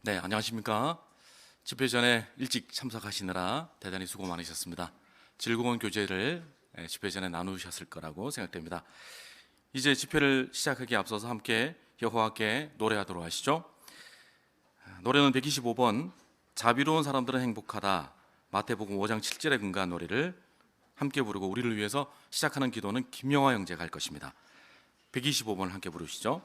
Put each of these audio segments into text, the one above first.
네, 안녕하십니까. 집회 전에 일찍 참석하시느라 대단히 수고 많으셨습니다. 즐거운 교제를 집회 전에 나누셨을 거라고 생각됩니다. 이제 집회를 시작하기에 앞서서 함께 여호와께 노래하도록 하시죠. 노래는 125번 자비로운 사람들은 행복하다, 마태복음 5장 7절에 근거한 노래를 함께 부르고 우리를 위해서 시작하는 기도는 김영화 형제가 할 것입니다. 125번을 함께 부르시죠.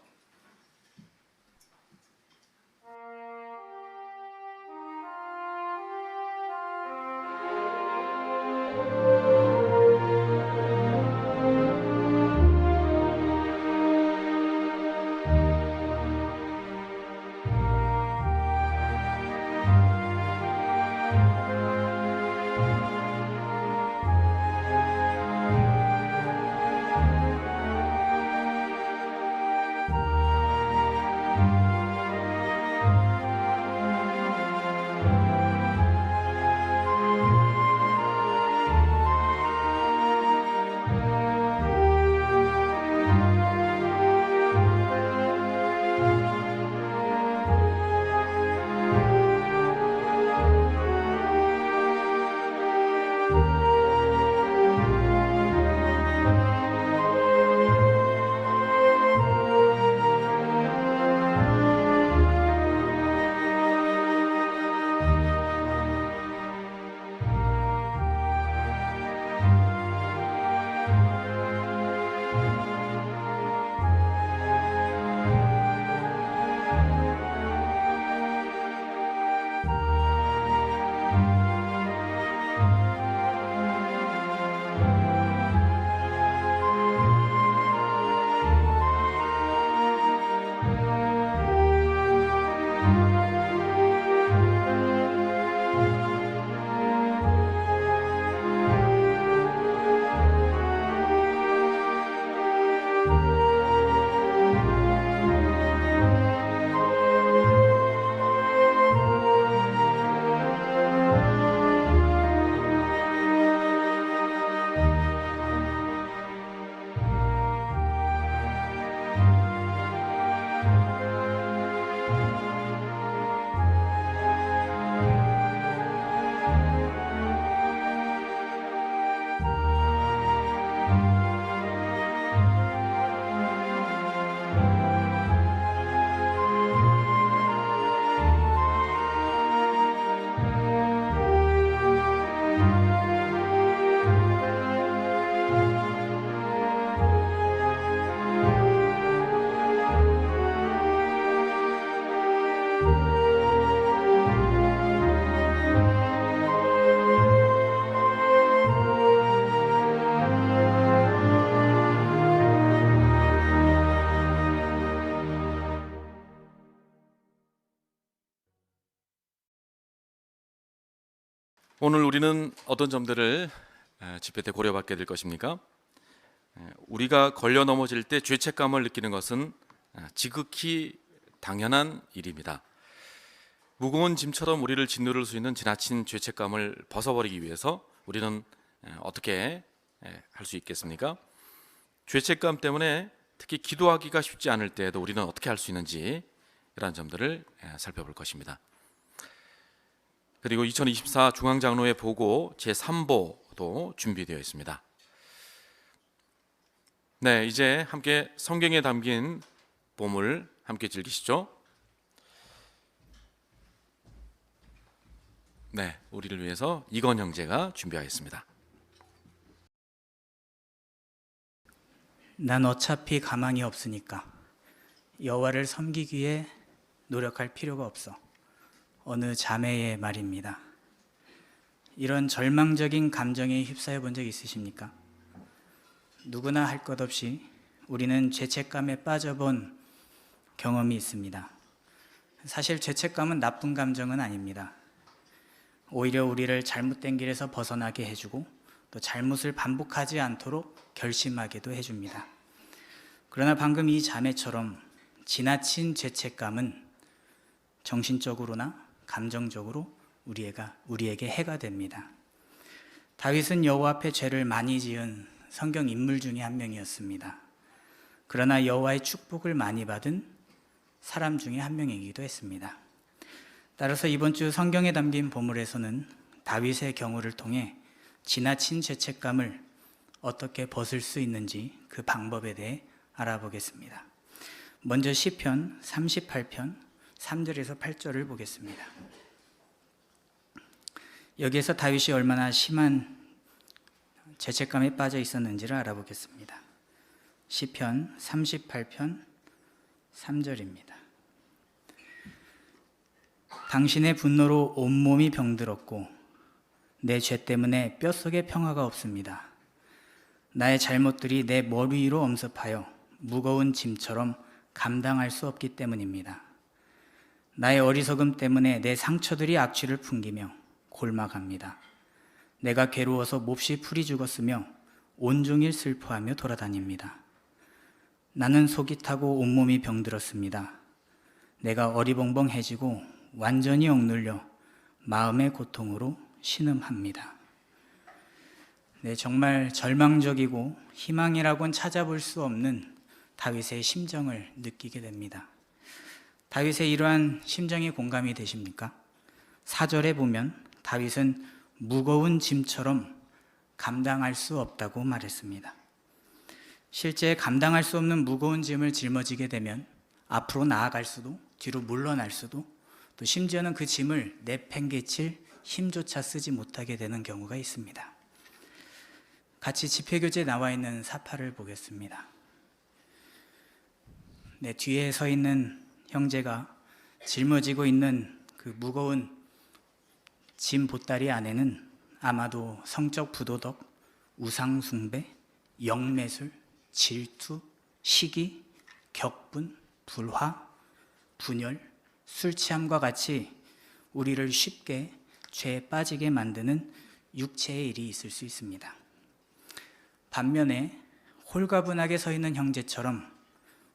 오늘 우리는 어떤 점들을 집회 때 고려받게 될 것입니까? 우리가 걸려 넘어질 때 죄책감을 느끼는 것은 지극히 당연한 일입니다. 무거운 짐처럼 우리를 짓누를 수 있는 지나친 죄책감을 벗어버리기 위해서 우리는 어떻게 할 수 있겠습니까? 죄책감 때문에 특히 기도하기가 쉽지 않을 때에도 우리는 어떻게 할 수 있는지 이러한 점들을 살펴볼 것입니다. 그리고 2024 중앙장로회 보고 제3보도 준비되어 있습니다. 네, 이제 함께 성경에 담긴 보물 함께 즐기시죠. 네, 우리를 위해서 이건 형제가 준비하였습니다. 난 어차피 가망이 없으니까 여호와를 섬기기 위해 노력할 필요가 없어. 어느 자매의 말입니다. 이런 절망적인 감정에 휩싸여 본 적 있으십니까? 누구나 할 것 없이 우리는 죄책감에 빠져본 경험이 있습니다. 사실 죄책감은 나쁜 감정은 아닙니다. 오히려 우리를 잘못된 길에서 벗어나게 해주고 또 잘못을 반복하지 않도록 결심하게도 해줍니다. 그러나 방금 이 자매처럼 지나친 죄책감은 정신적으로나 감정적으로 우리에게 해가 됩니다. 다윗은 여호와 앞에 죄를 많이 지은 성경 인물 중에 한 명이었습니다. 그러나 여호와의 축복을 많이 받은 사람 중에 한 명이기도 했습니다. 따라서 이번 주 성경에 담긴 보물에서는 다윗의 경우를 통해 지나친 죄책감을 어떻게 벗을 수 있는지 그 방법에 대해 알아보겠습니다. 먼저 시편 38편 3절에서 8절을 보겠습니다. 여기에서 다윗이 얼마나 심한 죄책감에 빠져 있었는지를 알아보겠습니다. 시편 38편 3절입니다. 당신의 분노로 온몸이 병들었고 내 죄 때문에 뼛속에 평화가 없습니다. 나의 잘못들이 내 머리 위로 엄습하여 무거운 짐처럼 감당할 수 없기 때문입니다. 나의 어리석음 때문에 내 상처들이 악취를 풍기며 골마갑니다. 내가 괴로워서 몹시 풀이 죽었으며 온종일 슬퍼하며 돌아다닙니다. 나는 속이 타고 온몸이 병들었습니다. 내가 어리벙벙해지고 완전히 억눌려 마음의 고통으로 신음합니다. 네, 정말 절망적이고 희망이라고는 찾아볼 수 없는 다윗의 심정을 느끼게 됩니다. 다윗의 이러한 심정이 공감이 되십니까? 4절에 보면 다윗은 무거운 짐처럼 감당할 수 없다고 말했습니다. 실제 감당할 수 없는 무거운 짐을 짊어지게 되면 앞으로 나아갈 수도 뒤로 물러날 수도 또 심지어는 그 짐을 내팽개칠 힘조차 쓰지 못하게 되는 경우가 있습니다. 같이 집회교재에 나와 있는 사파를 보겠습니다. 네, 뒤에 서 있는 형제가 짊어지고 있는 그 무거운 짐 보따리 안에는 아마도 성적 부도덕, 우상숭배, 영매술, 질투, 시기, 격분, 불화, 분열, 술취함과 같이 우리를 쉽게 죄에 빠지게 만드는 육체의 일이 있을 수 있습니다. 반면에 홀가분하게 서 있는 형제처럼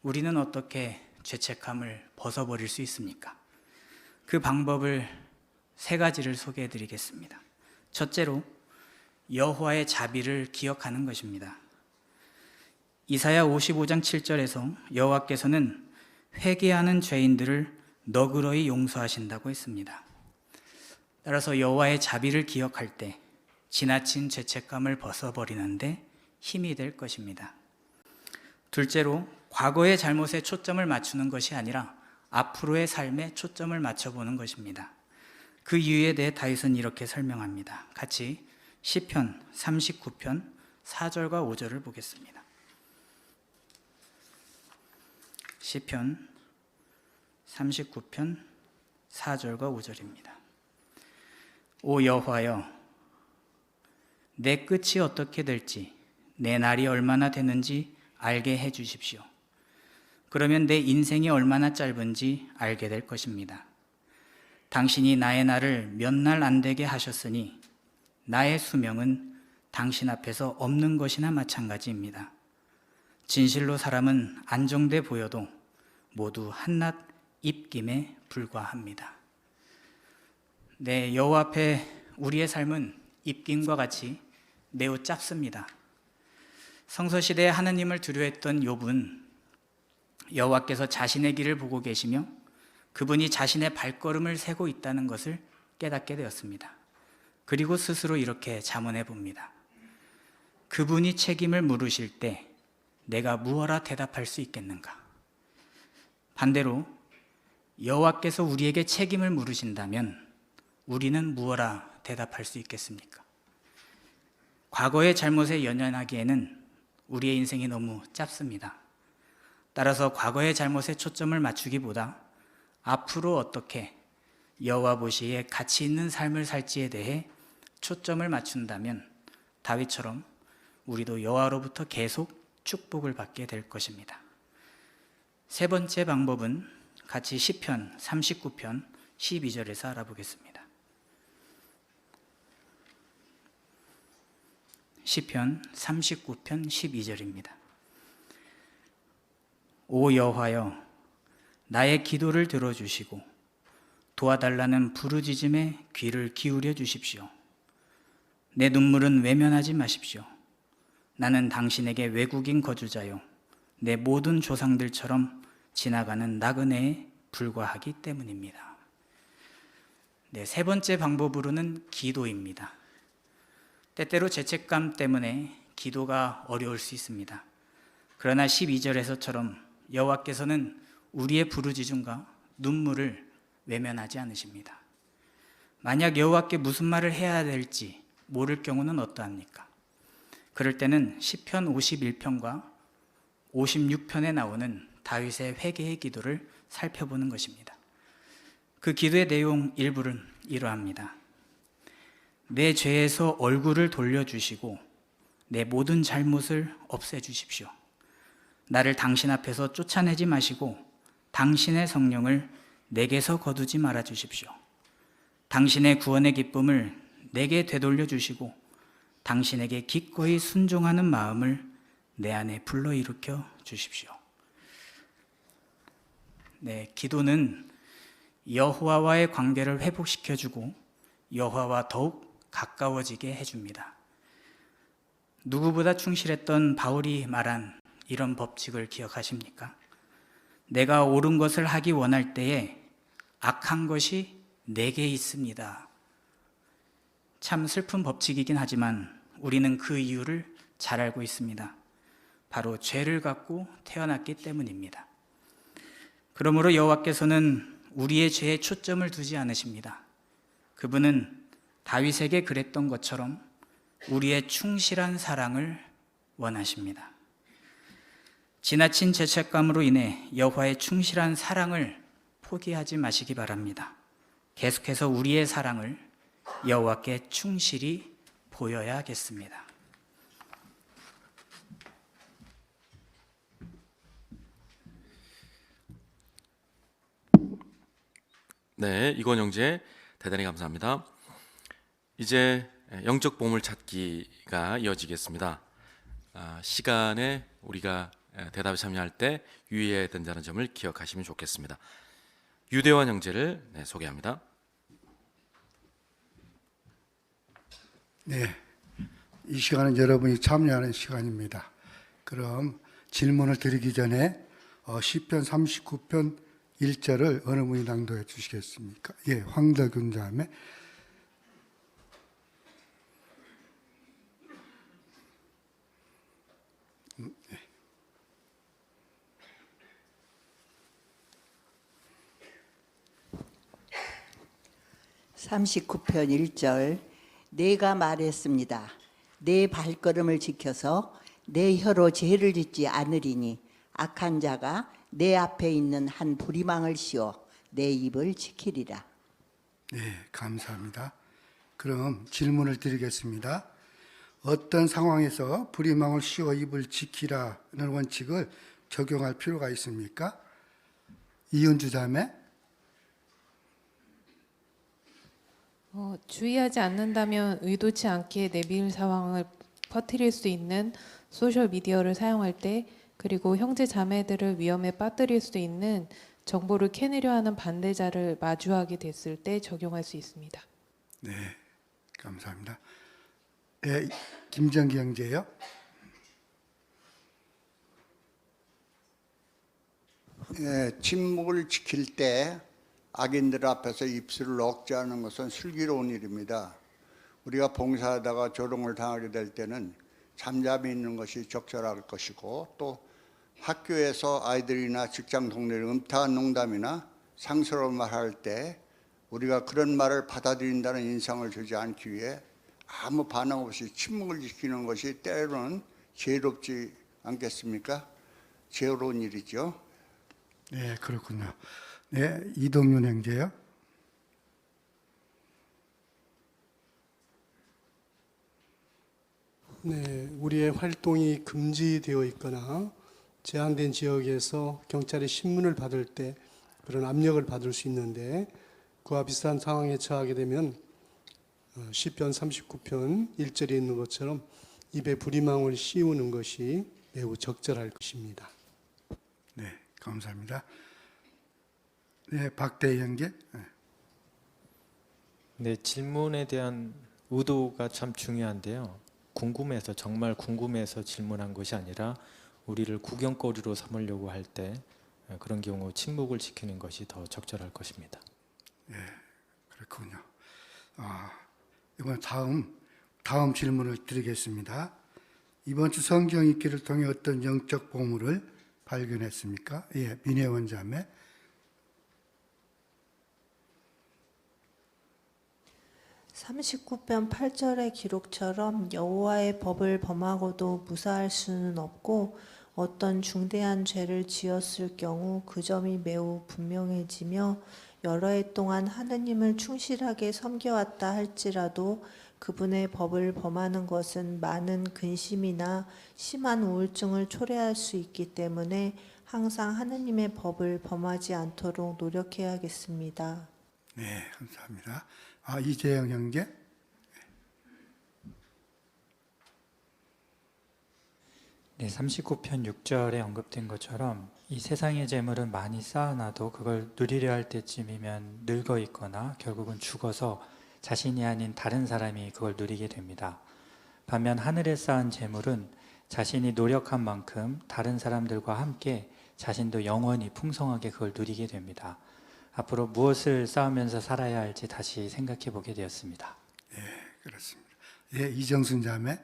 우리는 어떻게 죄책감을 벗어버릴 수 있습니까? 그 방법을 3가지를 소개해 드리겠습니다. 첫째로 여호와의 자비를 기억하는 것입니다. 이사야 55장 7절에서 여호와께서는 회개하는 죄인들을 너그러이 용서하신다고 했습니다. 따라서 여호와의 자비를 기억할 때 지나친 죄책감을 벗어버리는데 힘이 될 것입니다. 둘째로 과거의 잘못에 초점을 맞추는 것이 아니라 앞으로의 삶에 초점을 맞춰보는 것입니다. 그 이유에 대해 다윗은 이렇게 설명합니다. 같이 시편 39편 4절과 5절을 보겠습니다. 시편 39편 4절과 5절입니다. 오 여호와여, 내 끝이 어떻게 될지 내 날이 얼마나 되는지 알게 해 주십시오. 그러면 내 인생이 얼마나 짧은지 알게 될 것입니다. 당신이 나의 날을 몇 날 안 되게 하셨으니 나의 수명은 당신 앞에서 없는 것이나 마찬가지입니다. 진실로 사람은 안정돼 보여도 모두 한낱 입김에 불과합니다. 네, 여호와 앞에 우리의 삶은 입김과 같이 매우 짧습니다. 성서시대에 하나님을 두려워했던 욥은 여호와께서 자신의 길을 보고 계시며 그분이 자신의 발걸음을 세고 있다는 것을 깨닫게 되었습니다. 그리고 스스로 이렇게 자문해 봅니다. 그분이 책임을 물으실 때 내가 무엇라 대답할 수 있겠는가? 반대로 여호와께서 우리에게 책임을 물으신다면 우리는 무엇라 대답할 수 있겠습니까? 과거의 잘못에 연연하기에는 우리의 인생이 너무 짧습니다. 따라서 과거의 잘못에 초점을 맞추기보다 앞으로 어떻게 여호와 보시기에 가치 있는 삶을 살지에 대해 초점을 맞춘다면 다윗처럼 우리도 여호와로부터 계속 축복을 받게 될 것입니다. 3번째 방법은 같이 시편 39편 12절에서 알아보겠습니다. 시편 39편 12절입니다. 오 여호와여, 나의 기도를 들어주시고 도와달라는 부르짖음에 귀를 기울여 주십시오. 내 눈물은 외면하지 마십시오. 나는 당신에게 외국인 거주자요 내 모든 조상들처럼 지나가는 나그네에 불과하기 때문입니다. 네, 세 번째 방법으로는 기도입니다. 때때로 죄책감 때문에 기도가 어려울 수 있습니다. 그러나 12절에서처럼 여호와께서는 우리의 부르짖음과 눈물을 외면하지 않으십니다. 만약 여호와께 무슨 말을 해야 될지 모를 경우는 어떠합니까? 그럴 때는 시편 51편과 56편에 나오는 다윗의 회개의 기도를 살펴보는 것입니다. 그 기도의 내용 일부는 이러합니다. 내 죄에서 얼굴을 돌려주시고 내 모든 잘못을 없애주십시오. 나를 당신 앞에서 쫓아내지 마시고 당신의 성령을 내게서 거두지 말아주십시오. 당신의 구원의 기쁨을 내게 되돌려 주시고 당신에게 기꺼이 순종하는 마음을 내 안에 불러일으켜 주십시오. 네, 기도는 여호와와의 관계를 회복시켜주고 여호와와 더욱 가까워지게 해줍니다. 누구보다 충실했던 바울이 말한 이런 법칙을 기억하십니까? 내가 옳은 것을 하기 원할 때에 악한 것이 내게 있습니다. 참 슬픈 법칙이긴 하지만 우리는 그 이유를 잘 알고 있습니다. 바로 죄를 갖고 태어났기 때문입니다. 그러므로 여호와께서는 우리의 죄에 초점을 두지 않으십니다. 그분은 다윗에게 그랬던 것처럼 우리의 충실한 사랑을 원하십니다. 지나친 죄책감으로 인해 여호와의 충실한 사랑을 포기하지 마시기 바랍니다. 계속해서 우리의 사랑을 여호와께 충실히 보여야겠습니다. 네, 이건 형제 대단히 감사합니다. 이제 영적 보물 찾기가 이어지겠습니다. 시간에 우리가 대답에 참여할 때 유의해야 된다는 점을 기억하시면 좋겠습니다. 유대환 형제를 소개합니다. 네, 이 시간은 여러분이 참여하는 시간입니다. 그럼 질문을 드리기 전에 시편 39편 1절을 어느 분이 낭독해 주시겠습니까? 예, 황덕윤 자매. 네. (39편 1절) 내가 말했습니다. 내 발걸음을 지켜서 내 혀로 죄를 짓지 않으리니 악한 자가 내 앞에 있는 한 부리망을 씌워 내 입을 지키리라. 네, 감사합니다. 그럼 질문을 드리겠습니다. 어떤 상황에서 부리망을 씌워 입을 지키라는 원칙을 적용할 필요가 있습니까? 이은주 자매. 주의하지 않는다면 의도치 않게 내밀 상황을 퍼뜨릴 수 있는 소셜 미디어를 사용할 때, 그리고 형제 자매들을 위험에 빠뜨릴 수 있는 정보를 캐내려 하는 반대자를 마주하게 됐을 때 적용할 수 있습니다. 네, 감사합니다. 네, 김정기 형제요. 침묵을 지킬 때 악인들 앞에서 입술을 억제하는 것은 슬기로운 일입니다. 우리가 봉사하다가 조롱을 당하게 될 때는 잠잠히 있는 것이 적절할 것이고, 또 학교에서 아이들이나 직장 동료를 음탕한 농담이나 상스러운 말할 때 우리가 그런 말을 받아들인다는 인상을 주지 않기 위해 아무 반응 없이 침묵을 지키는 것이 때로는 지혜롭지 않겠습니까? 지혜로운 일이죠. 네, 그렇군요. 네, 이동윤 형제요. 네, 우리의 활동이 금지되어 있거나 제한된 지역에서 경찰의 신문을 받을 때 그런 압력을 받을 수 있는데, 그와 비슷한 상황에 처하게 되면 시편 39편 1절에 있는 것처럼 입에 부리망을 씌우는 것이 매우 적절할 것입니다. 네, 감사합니다. 네, 박대희 형제. 네, 질문에 대한 의도가 참 중요한데요. 궁금해서, 정말 궁금해서 질문한 것이 아니라 우리를 구경거리로 삼으려고 할 때 그런 경우 침묵을 지키는 것이 더 적절할 것입니다. 네, 그렇군요. 이번 다음 질문을 드리겠습니다. 이번 주 성경 읽기를 통해 어떤 영적 보물을 발견했습니까? 예, 민혜원 자매. 39편 8절의 기록처럼 여호와의 법을 범하고도 무사할 수는 없고 어떤 중대한 죄를 지었을 경우 그 점이 매우 분명해지며 여러 해 동안 하느님을 충실하게 섬겨왔다 할지라도 그분의 법을 범하는 것은 많은 근심이나 심한 우울증을 초래할 수 있기 때문에 항상 하느님의 법을 범하지 않도록 노력해야겠습니다. 네, 감사합니다. 이재영 형제. 네, 39편 6절에 언급된 것처럼 이 세상의 재물은 많이 쌓아놔도 그걸 누리려 할 때쯤이면 늙어 있거나 결국은 죽어서 자신이 아닌 다른 사람이 그걸 누리게 됩니다. 반면 하늘에 쌓은 재물은 자신이 노력한 만큼 다른 사람들과 함께 자신도 영원히 풍성하게 그걸 누리게 됩니다. 앞으로 무엇을 쌓으면서 살아야 할지 다시 생각해 보게 되었습니다. 예, 그렇습니다. 예, 이정순 자매.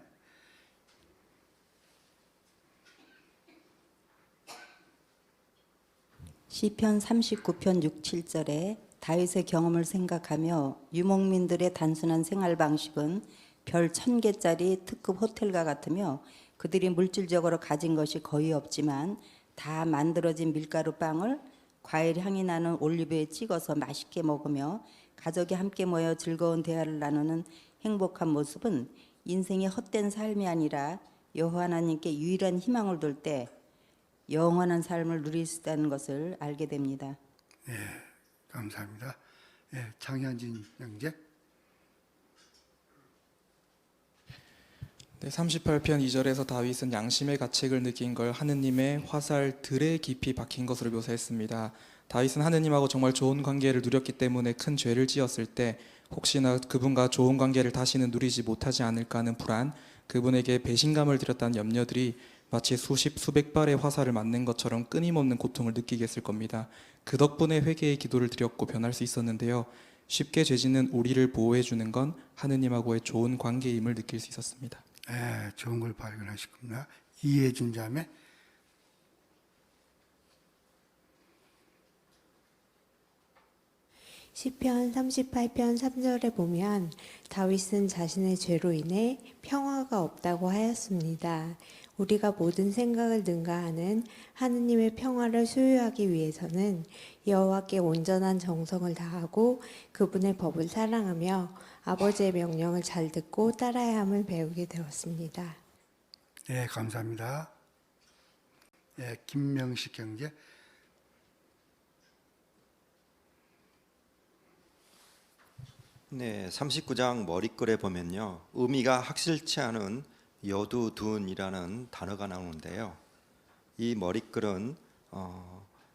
시편 39편 6, 7절에 다윗의 경험을 생각하며 유목민들의 단순한 생활 방식은 별 1000개짜리 특급 호텔과 같으며 그들이 물질적으로 가진 것이 거의 없지만 다 만들어진 밀가루 빵을 과일 향이 나는 올리브에 찍어서 맛있게 먹으며 가족이 함께 모여 즐거운 대화를 나누는 행복한 모습은 인생의 헛된 삶이 아니라 여호와 하나님께 유일한 희망을 둘 때 영원한 삶을 누릴 수 있다는 것을 알게 됩니다. 예, 감사합니다. 예, 장현진 형제. 네, 38편 2절에서 다윗은 양심의 가책을 느낀 걸 하느님의 화살 들에 깊이 박힌 것으로 묘사했습니다. 다윗은 하느님하고 정말 좋은 관계를 누렸기 때문에 큰 죄를 지었을 때 혹시나 그분과 좋은 관계를 다시는 누리지 못하지 않을까 하는 불안, 그분에게 배신감을 드렸다는 염려들이 마치 수십 수백 발의 화살을 맞는 것처럼 끊임없는 고통을 느끼게 했을 겁니다. 그 덕분에 회개의 기도를 드렸고 변할 수 있었는데요. 쉽게 죄짓는 우리를 보호해 주는 건 하느님하고의 좋은 관계임을 느낄 수 있었습니다. 예, 좋은 걸 발견하셨구나. 이혜준 자매. 시편 38편 3절에 보면 다윗은 자신의 죄로 인해 평화가 없다고 하였습니다. 우리가 모든 생각을 능가하는 하느님의 평화를 소유하기 위해서는 여호와께 온전한 정성을 다하고 그분의 법을 사랑하며 아버지의 명령을 잘 듣고 따라야 함을 배우게 되었습니다. 네, 감사합니다. 예, 김명식 형제. 네, 39장 머리글에 보면요, 의미가 확실치 않은 여두둔이라는 단어가 나오는데요. 이 머리글은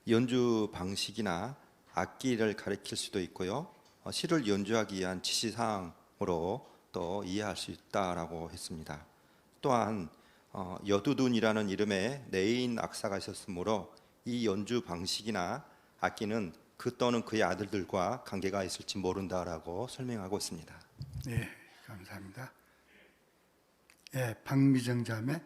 연주 방식이나 악기를 가리킬 수도 있고요, 시를 연주하기 위한 지시사항으로 또 이해할 수 있다라고 했습니다. 또한 여두둔이라는 이름의 내인 악사가 있었으므로 이 연주 방식이나 악기는 그 또는 그의 아들들과 관계가 있을지 모른다라고 설명하고 있습니다. 네, 감사합니다. 예, 박미정 자매.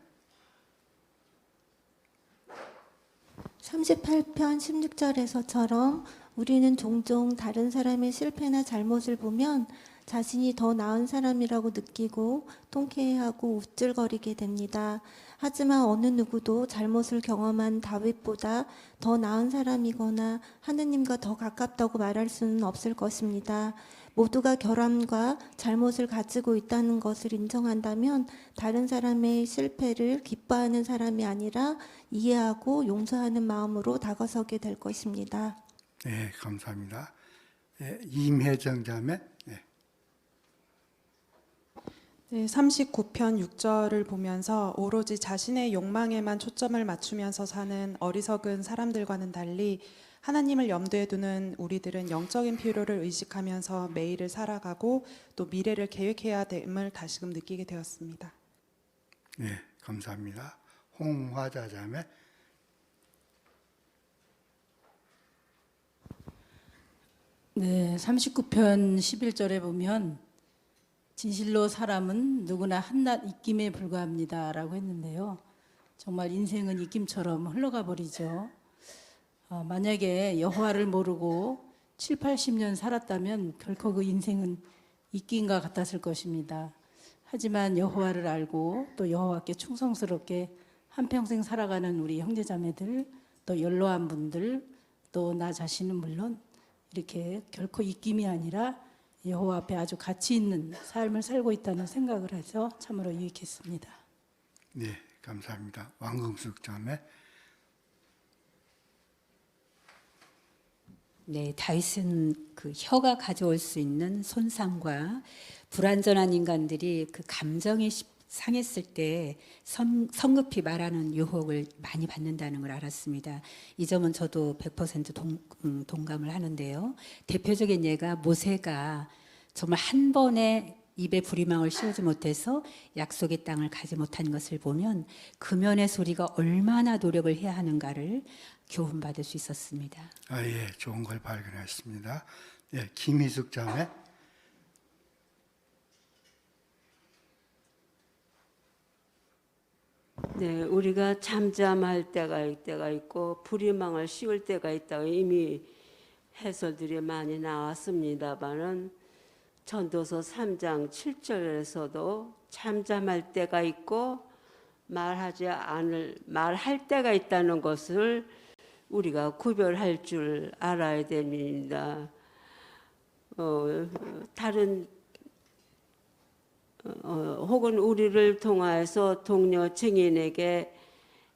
38편 16절에서처럼 우리는 종종 다른 사람의 실패나 잘못을 보면 자신이 더 나은 사람이라고 느끼고 통쾌해하고 우쭐거리게 됩니다. 하지만 어느 누구도 잘못을 경험한 다윗보다 더 나은 사람이거나 하느님과 더 가깝다고 말할 수는 없을 것입니다. 모두가 결함과 잘못을 가지고 있다는 것을 인정한다면 다른 사람의 실패를 기뻐하는 사람이 아니라 이해하고 용서하는 마음으로 다가서게 될 것입니다. 네, 감사합니다. 예, 임혜정 자매. 네. 네, 39편 6절을 보면서 오로지 자신의 욕망에만 초점을 맞추면서 사는 어리석은 사람들과는 달리 하나님을 염두에 두는 우리들은 영적인 필요를 의식하면서 매일을 살아가고 또 미래를 계획해야 됨을 다시금 느끼게 되었습니다. 네, 감사합니다. 홍화자 자매. 네, 39편 11절에 보면 진실로 사람은 누구나 한낱 입김에 불과합니다라고 했는데요. 정말 인생은 입김처럼 흘러가 버리죠. 만약에 여호와를 모르고 7, 80년 살았다면 결코 그 인생은 입김과 같았을 것입니다. 하지만 여호와를 알고 또 여호와께 충성스럽게 한평생 살아가는 우리 형제자매들, 또 연로한 분들, 또 나 자신은 물론 이렇게 결코 입김이 아니라 여호와 앞에 아주 가치 있는 삶을 살고 있다는 생각을 해서 참으로 유익했습니다. 네, 감사합니다. 왕금숙 자매. 네, 다윗은 그 혀가 가져올 수 있는 손상과 불완전한 인간들이 그 감정이 상했을 때 성급히 말하는 유혹을 많이 받는다는 걸 알았습니다. 이 점은 저도 100% 동감을 하는데요. 대표적인 예가 모세가 정말 한 번에 입에 부리망을 씌우지 못해서 약속의 땅을 가지 못한 것을 보면 금연의 소리가 얼마나 노력을 해야 하는가를 교훈받을 수 있었습니다. 예, 좋은 걸 발견했습니다. 예, 김희숙 자매. 네, 우리가 잠잠할 때가 있고 불의망을 씌울 때가 있다고 이미 해설들이 많이 나왔습니다만은 전도서 3장 7절에서도 잠잠할 때가 있고 말할 때가 있다는 것을 우리가 구별할 줄 알아야 됩니다. 혹은 우리를 통하여서 동료 증인에게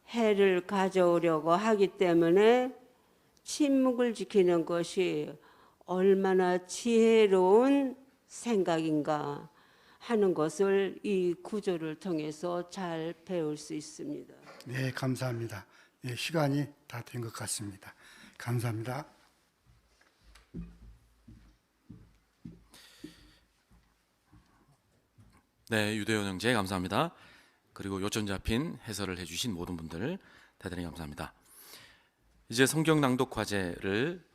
해를 가져오려고 하기 때문에 침묵을 지키는 것이 얼마나 지혜로운 생각인가 하는 것을 이 구조를 통해서 잘 배울 수 있습니다. 네, 감사합니다. 네, 시간이 다 된 것 같습니다. 감사합니다. 네, 유대현 형제 감사합니다. 그리고 요점 잡힌 해설을 해주신 모든 분들 대단히 감사합니다. 이제 성경 낭독 과제를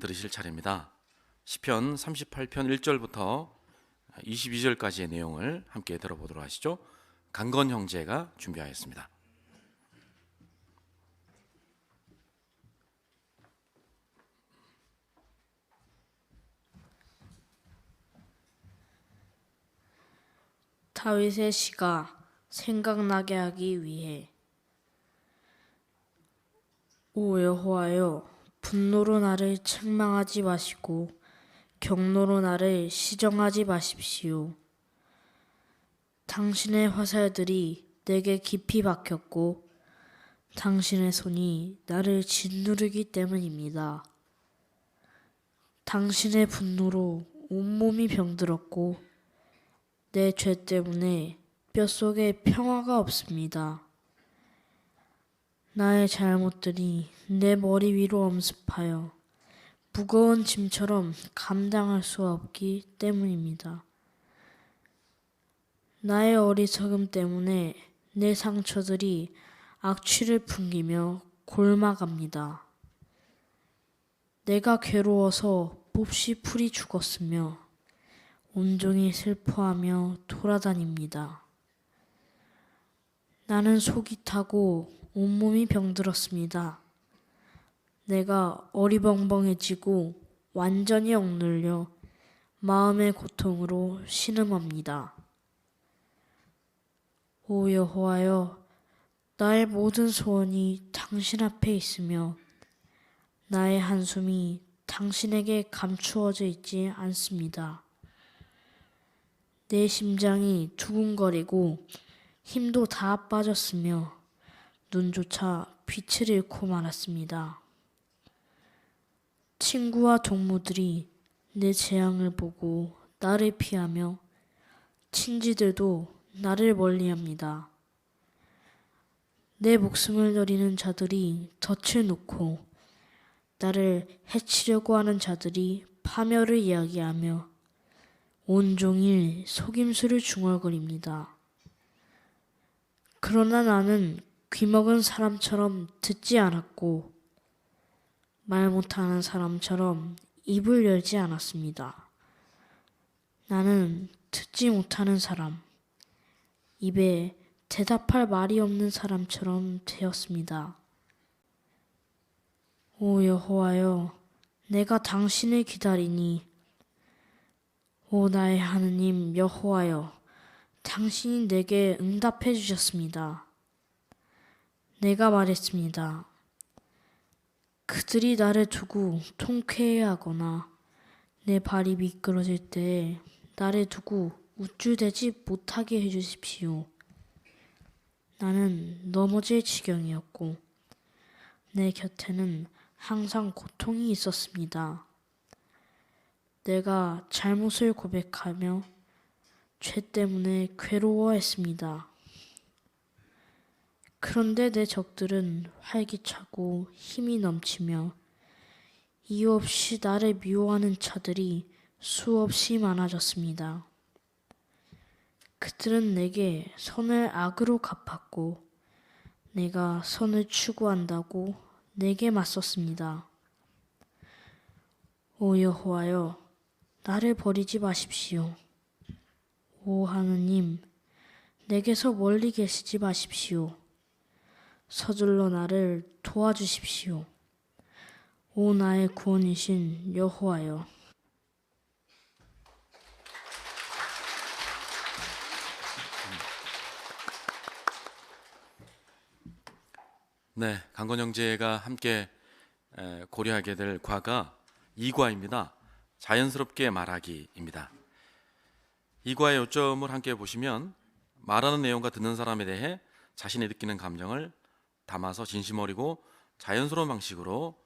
들으실 차례입니다. 시편 38편 1절부터 22절까지의 내용을 함께 들어보도록 하시죠. 강건 형제가 준비하였습니다. 다윗의 시가 생각나게 하기 위해. 오 여호와여, 분노로 나를 책망하지 마시고 경노로 나를 시정하지 마십시오. 당신의 화살들이 내게 깊이 박혔고 당신의 손이 나를 짓누르기 때문입니다. 당신의 분노로 온몸이 병들었고 내 죄 때문에 뼛속에 평화가 없습니다. 나의 잘못들이 내 머리 위로 엄습하여 무거운 짐처럼 감당할 수 없기 때문입니다. 나의 어리석음 때문에 내 상처들이 악취를 풍기며 골마갑니다. 내가 괴로워서 몹시 풀이 죽었으며 온종일 슬퍼하며 돌아다닙니다. 나는 속이 타고 온몸이 병들었습니다. 내가 어리벙벙해지고 완전히 억눌려 마음의 고통으로 신음합니다. 오 여호와여, 나의 모든 소원이 당신 앞에 있으며 나의 한숨이 당신에게 감추어져 있지 않습니다. 내 심장이 두근거리고 힘도 다 빠졌으며 눈조차 빛을 잃고 말았습니다. 친구와 동무들이 내 재앙을 보고 나를 피하며 친지들도 나를 멀리합니다. 내 목숨을 노리는 자들이 덫을 놓고 나를 해치려고 하는 자들이 파멸을 이야기하며 온종일 속임수를 중얼거립니다. 그러나 나는 귀먹은 사람처럼 듣지 않았고 말 못하는 사람처럼 입을 열지 않았습니다. 나는 듣지 못하는 사람, 입에 대답할 말이 없는 사람처럼 되었습니다. 오 여호와여, 내가 당신을 기다리니, 오 나의 하느님 여호와여, 당신이 내게 응답해 주셨습니다. 내가 말했습니다. 그들이 나를 두고 통쾌해하거나 내 발이 미끄러질 때 나를 두고 우쭐대지 못하게 해주십시오. 나는 넘어질 지경이었고 내 곁에는 항상 고통이 있었습니다. 내가 잘못을 고백하며 죄 때문에 괴로워했습니다. 그런데 내 적들은 활기차고 힘이 넘치며 이유 없이 나를 미워하는 자들이 수없이 많아졌습니다. 그들은 내게 선을 악으로 갚았고 내가 선을 추구한다고 내게 맞섰습니다. 오 여호와여, 나를 버리지 마십시오. 오 하느님, 내게서 멀리 계시지 마십시오. 서둘러 나를 도와주십시오. 오 나의 구원이신 여호와여. 네, 강건 형제가 함께 고려하게 될 과가 이과입니다. 자연스럽게 말하기입니다. 이과의 요점을 함께 보시면 말하는 내용과 듣는 사람에 대해 자신이 느끼는 감정을 담아서 진심 어리고 자연스러운 방식으로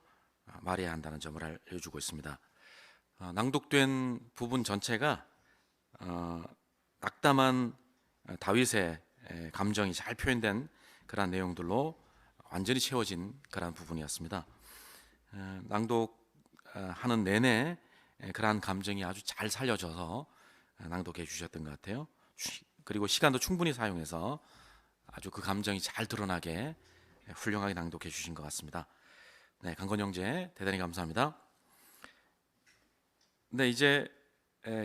말해야 한다는 점을 알려주고 있습니다. 낭독된 부분 전체가 낙담한 다윗의 감정이 잘 표현된 그런 내용들로 완전히 채워진 그런 부분이었습니다. 낭독하는 내내 그러한 감정이 아주 잘 살려져서 낭독해 주셨던 것 같아요. 그리고 시간도 충분히 사용해서 아주 그 감정이 잘 드러나게 훌륭하게 낭독해 주신 것 같습니다. 네, 강건 형제 대단히 감사합니다. 네, 이제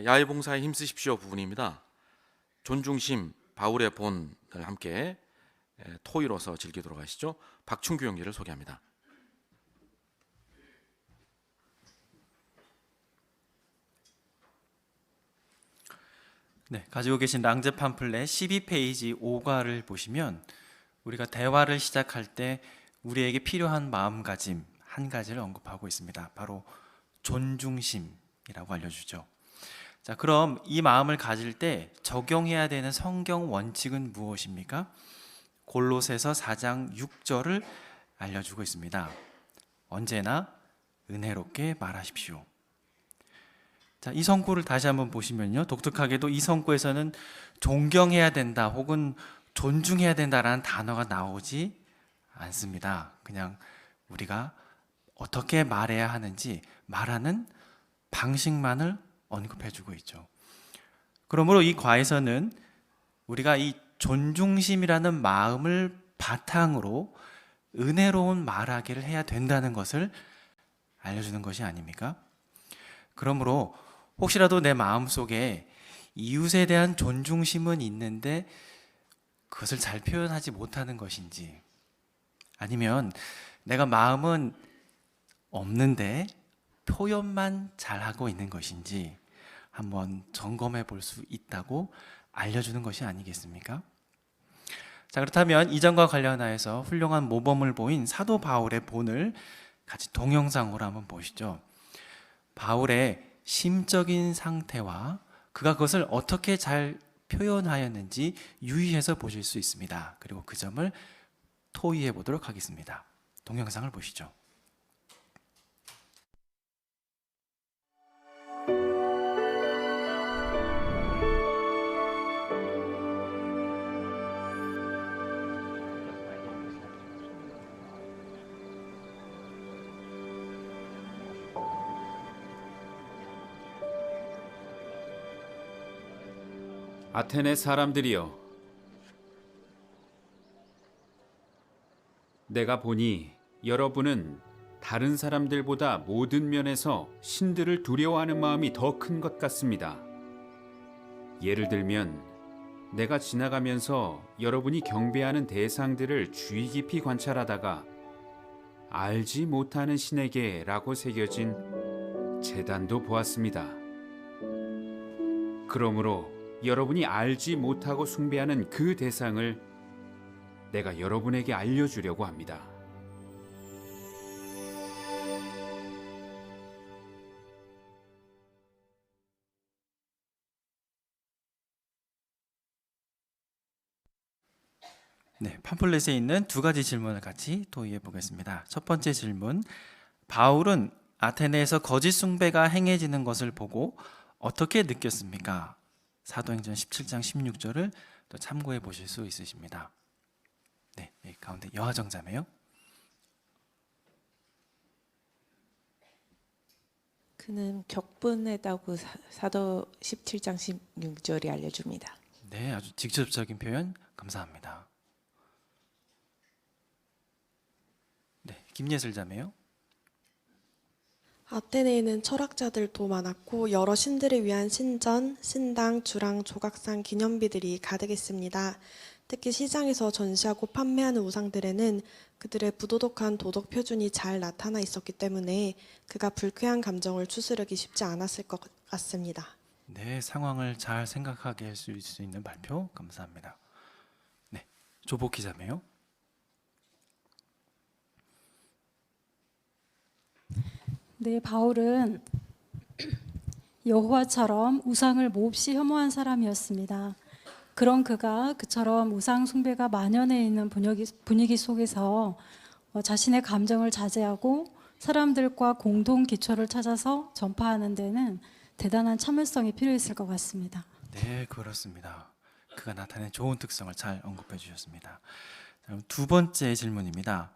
야외 봉사에 힘쓰십시오 부분입니다. 존중심 바울의 본을 함께 토의로서 즐기도록 하시죠. 박충규 형제를 소개합니다. 네, 가지고 계신 랑제 팜플렛 12페이지 5과를 보시면 우리가 대화를 시작할 때 우리에게 필요한 마음가짐 한 가지를 언급하고 있습니다. 바로 존중심이라고 알려주죠. 자, 그럼 이 마음을 가질 때 적용해야 되는 성경 원칙은 무엇입니까? 골로새서 4장 6절을 알려주고 있습니다. 언제나 은혜롭게 말하십시오. 자, 이 성구를 다시 한번 보시면요, 독특하게도 이 성구에서는 존경해야 된다 혹은 존중해야 된다라는 단어가 나오지 않습니다. 그냥 우리가 어떻게 말해야 하는지 말하는 방식만을 언급해주고 있죠. 그러므로 이 과에서는 우리가 이 존중심이라는 마음을 바탕으로 은혜로운 말하기를 해야 된다는 것을 알려주는 것이 아닙니까? 그러므로 혹시라도 내 마음속에 이웃에 대한 존중심은 있는데 그것을 잘 표현하지 못하는 것인지, 아니면 내가 마음은 없는데 표현만 잘하고 있는 것인지 한번 점검해 볼 수 있다고 알려주는 것이 아니겠습니까? 자, 그렇다면 이전과 관련하여서 훌륭한 모범을 보인 사도 바울의 본을 같이 동영상으로 한번 보시죠. 바울의 심적인 상태와 그가 그것을 어떻게 잘 표현하였는지 유의해서 보실 수 있습니다. 그리고 그 점을 토의해 보도록 하겠습니다. 동영상을 보시죠. 아테네 사람들이여, 내가 보니 여러분은 다른 사람들보다 모든 면에서 신들을 두려워하는 마음이 더 큰 것 같습니다. 예를 들면 내가 지나가면서 여러분이 경배하는 대상들을 주의 깊이 관찰하다가 알지 못하는 신에게라고 새겨진 제단도 보았습니다. 그러므로 여러분이 알지 못하고 숭배하는 그 대상을 내가 여러분에게 알려주려고 합니다. 네, 팜플렛에 있는 두 가지 질문을 같이 도입해 보겠습니다. 첫 번째 질문, 바울은 아테네에서 거짓 숭배가 행해지는 것을 보고 어떻게 느꼈습니까? 사도행전 17장 16절을 또 참고해 보실 수 있으십니다. 네, 가운데 여하정자매요. 그는 격분했다고 사도 17장 16절이 알려줍니다. 네, 아주 직접적인 표현 감사합니다. 네, 김예슬 자매요. 아테네에는 철학자들도 많았고 여러 신들을 위한 신전, 신당, 주랑, 조각상, 기념비들이 가득했습니다. 특히 시장에서 전시하고 판매하는 우상들에는 그들의 부도덕한 도덕 표준이 잘 나타나 있었기 때문에 그가 불쾌한 감정을 추스르기 쉽지 않았을 것 같습니다. 네, 상황을 잘 생각하게 할 수 있는 발표 감사합니다. 네, 조복희 자매요. 네, 바울은 여호와처럼 우상을 몹시 혐오한 사람이었습니다. 그런 그가 그처럼 우상 숭배가 만연해 있는 분위기 속에서 자신의 감정을 자제하고 사람들과 공동 기초를 찾아서 전파하는 데는 대단한 참을성이 필요했을 것 같습니다. 네, 그렇습니다. 그가 나타낸 좋은 특성을 잘 언급해 주셨습니다. 그럼 두 번째 질문입니다.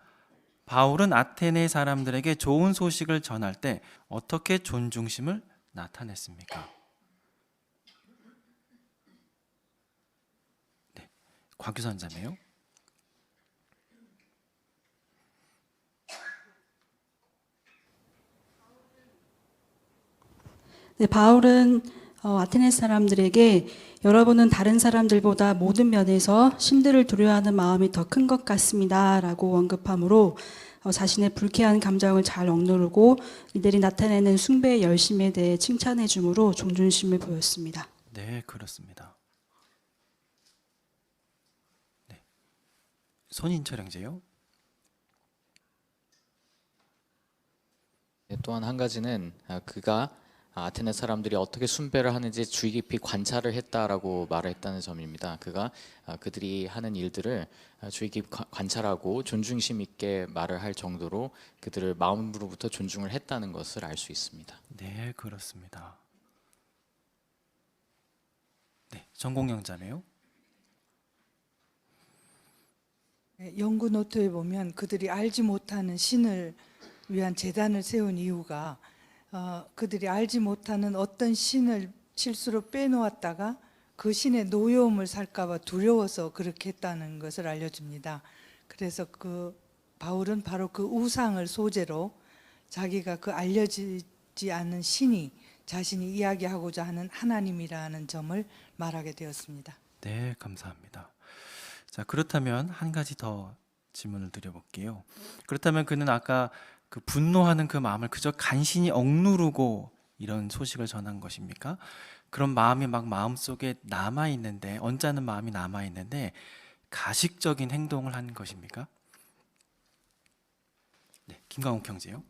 바울은 아테네 사람들에게 좋은 소식을 전할 때 어떻게 존중심을 나타냈습니까? 네, 곽유선 자매요. 네, 바울은 아테네 사람들에게 여러분은 다른 사람들보다 모든 면에서 신들을 두려워하는 마음이 더 큰 것 같습니다 라고 언급함으로 자신의 불쾌한 감정을 잘 억누르고 이들이 나타내는 숭배의 열심에 대해 칭찬해 주므로 존중심을 보였습니다. 네, 그렇습니다. 네, 손인철 형제요. 네, 또한 한 가지는 그가 아테네 사람들이 어떻게 숭배를 하는지 주의 깊이 관찰을 했다라고 말을 했다는 점입니다. 그가 그들이 하는 일들을 주의 깊이 관찰하고 존중심 있게 말을 할 정도로 그들을 마음으로부터 존중을 했다는 것을 알 수 있습니다. 네, 그렇습니다. 네, 전공영 자매요. 연구 노트에 보면 그들이 알지 못하는 신을 위한 제단을 세운 이유가 그들이 알지 못하는 어떤 신을 실수로 빼놓았다가 그 신의 노여움을 살까봐 두려워서 그렇게 했다는 것을 알려줍니다. 그래서 그 바울은 바로 그 우상을 소재로 자기가 그 알려지지 않은 신이 자신이 이야기하고자 하는 하나님이라는 점을 말하게 되었습니다. 네, 감사합니다. 자, 그렇다면 한 가지 더 질문을 드려볼게요. 그렇다면 그는 아까 그 분노하는 그 마음을 그저 간신히 억누르고 이런 소식을 전한 것입니까? 그런 마음이 막 마음속에 남아있는데, 언짢은 마음이 남아있는데 가식적인 행동을 한 것입니까? 네, 김광욱 형제요.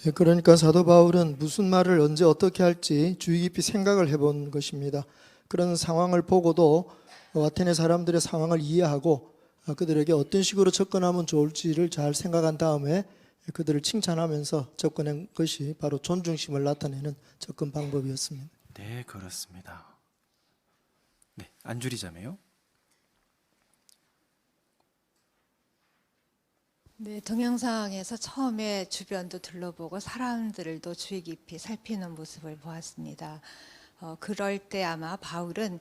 네, 그러니까 사도 바울은 무슨 말을 언제 어떻게 할지 주의 깊이 생각을 해본 것입니다. 그런 상황을 보고도 아테네 사람들의 상황을 이해하고 그들에게 어떤 식으로 접근하면 좋을지를 잘 생각한 다음에 그들을 칭찬하면서 접근한 것이 바로 존중심을 나타내는 접근 방법이었습니다. 네, 그렇습니다. 네, 안주리 자매요. 네, 동영상에서 처음에 주변도 둘러보고 사람들도 주의 깊이 살피는 모습을 보았습니다. 그럴 때 아마 바울은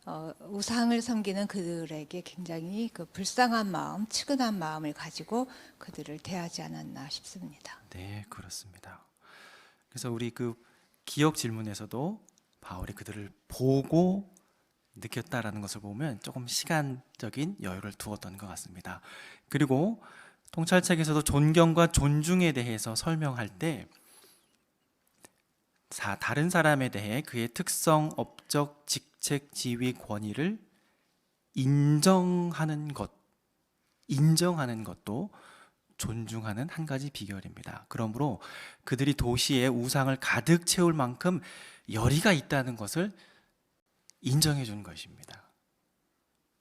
우상을 섬기는 그들에게 굉장히 그 불쌍한 마음, 측은한 마음을 가지고 그들을 대하지 않았나 싶습니다. 네, 그렇습니다. 그래서 우리 그 기억 질문에서도 바울이 그들을 보고 느꼈다라는 것을 보면 조금 시간적인 여유를 두었던 것 같습니다. 그리고 통찰책에서도 존경과 존중에 대해서 설명할 때 다른 사람에 대해 그의 특성, 업적, 직책, 지위, 권위를 인정하는 것도 존중하는 한 가지 비결입니다. 그러므로 그들이 도시에 우상을 가득 채울 만큼 열의가 있다는 것을 인정해 준 것입니다.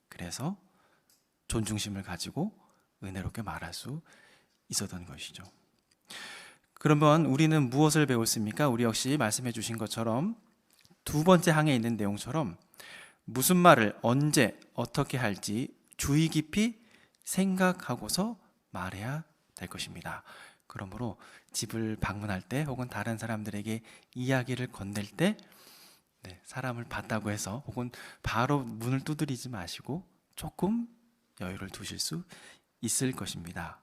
그래서 존중심을 가지고 은혜롭게 말할 수 있었던 것이죠. 그러면 우리는 무엇을 배웠습니까? 우리 역시 말씀해 주신 것처럼 두 번째 항에 있는 내용처럼 무슨 말을 언제 어떻게 할지 주의 깊이 생각하고서 말해야 될 것입니다. 그러므로 집을 방문할 때 혹은 다른 사람들에게 이야기를 건넬 때 사람을 봤다고 해서 혹은 바로 문을 두드리지 마시고 조금 여유를 두실 수 있을 것입니다.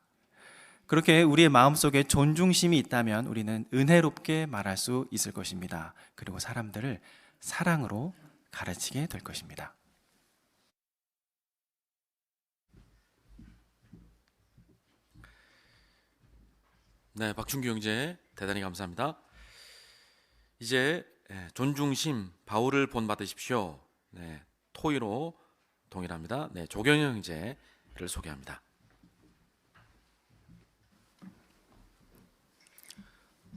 그렇게 우리의 마음속에 존중심이 있다면 우리는 은혜롭게 말할 수 있을 것입니다. 그리고 사람들을 사랑으로 가르치게 될 것입니다. 네, 박준규 형제 대단히 감사합니다. 이제 존중심 바울을 본받으십시오. 네, 토의로 동일합니다. 네, 조경영 형제를 소개합니다.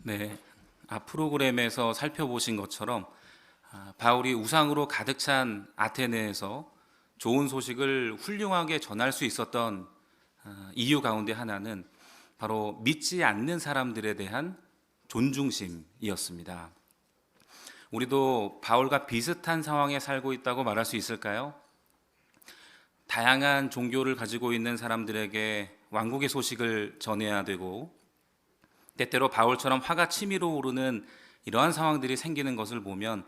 네, 앞 프로그램에서 살펴보신 것처럼 바울이 우상으로 가득 찬 아테네에서 좋은 소식을 훌륭하게 전할 수 있었던 이유 가운데 하나는 바로 믿지 않는 사람들에 대한 존중심이었습니다. 우리도 바울과 비슷한 상황에 살고 있다고 말할 수 있을까요? 다양한 종교를 가지고 있는 사람들에게 왕국의 소식을 전해야 되고 때때로 바울처럼 화가 치밀어 오르는 이러한 상황들이 생기는 것을 보면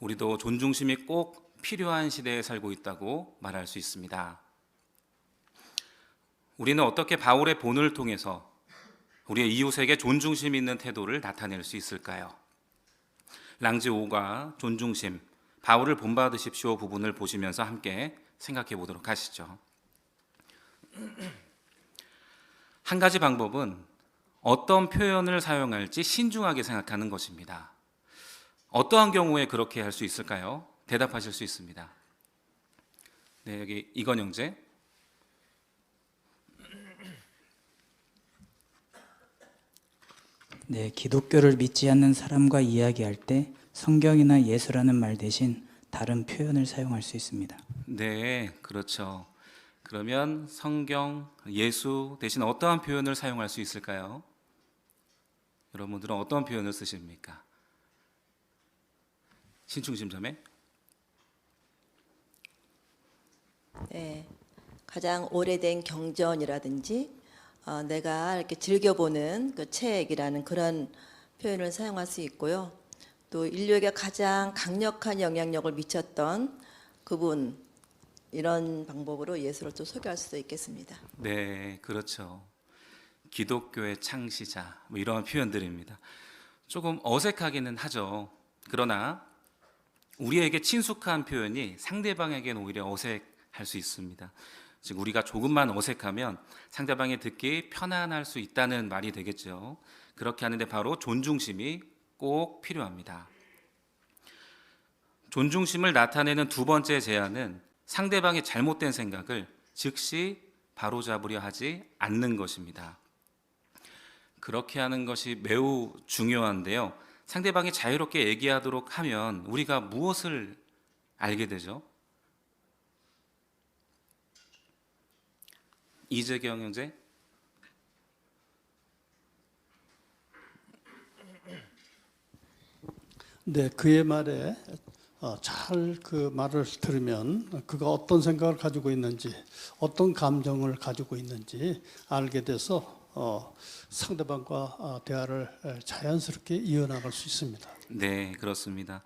우리도 존중심이 꼭 필요한 시대에 살고 있다고 말할 수 있습니다. 우리는 어떻게 바울의 본을 통해서 우리의 이웃에게 존중심 있는 태도를 나타낼 수 있을까요? 랑지 5가 존중심, 바울을 본받으십시오 부분을 보시면서 함께 생각해 보도록 하시죠. 한 가지 방법은 어떤 표현을 사용할지 신중하게 생각하는 것입니다. 어떠한 경우에 그렇게 할 수 있을까요? 대답하실 수 있습니다. 네, 여기 이건 형제. 네, 기독교를 믿지 않는 사람과 이야기할 때 성경이나 예수라는 말 대신 다른 표현을 사용할 수 있습니다. 네, 그렇죠. 그러면 성경, 예수 대신 어떠한 표현을 사용할 수 있을까요? 여러분들은 어떤 표현을 쓰십니까? 신충심 자매? 네, 가장 오래된 경전이라든지 내가 이렇게 즐겨보는 그 책이라는 그런 표현을 사용할 수 있고요. 또 인류에게 가장 강력한 영향력을 미쳤던 그분, 이런 방법으로 예수를 좀 소개할 수도 있겠습니다. 네, 그렇죠. 기독교의 창시자, 뭐 이런 표현들입니다. 조금 어색하기는 하죠. 그러나 우리에게 친숙한 표현이 상대방에게는 오히려 어색할 수 있습니다. 즉 우리가 조금만 어색하면 상대방이 듣기 편안할 수 있다는 말이 되겠죠. 그렇게 하는데 바로 존중심이 꼭 필요합니다. 존중심을 나타내는 두 번째 제안은 상대방의 잘못된 생각을 즉시 바로잡으려 하지 않는 것입니다. 그렇게 하는 것이 매우 중요한데요. 상대방이 자유롭게 얘기하도록 하면 우리가 무엇을 알게 되죠? 이재경 형제? 네, 그의 말에 잘 그 말을 들으면 그가 어떤 생각을 가지고 있는지, 어떤 감정을 가지고 있는지 알게 돼서 상대방과 대화를 자연스럽게 이어나갈 수 있습니다. 네, 그렇습니다.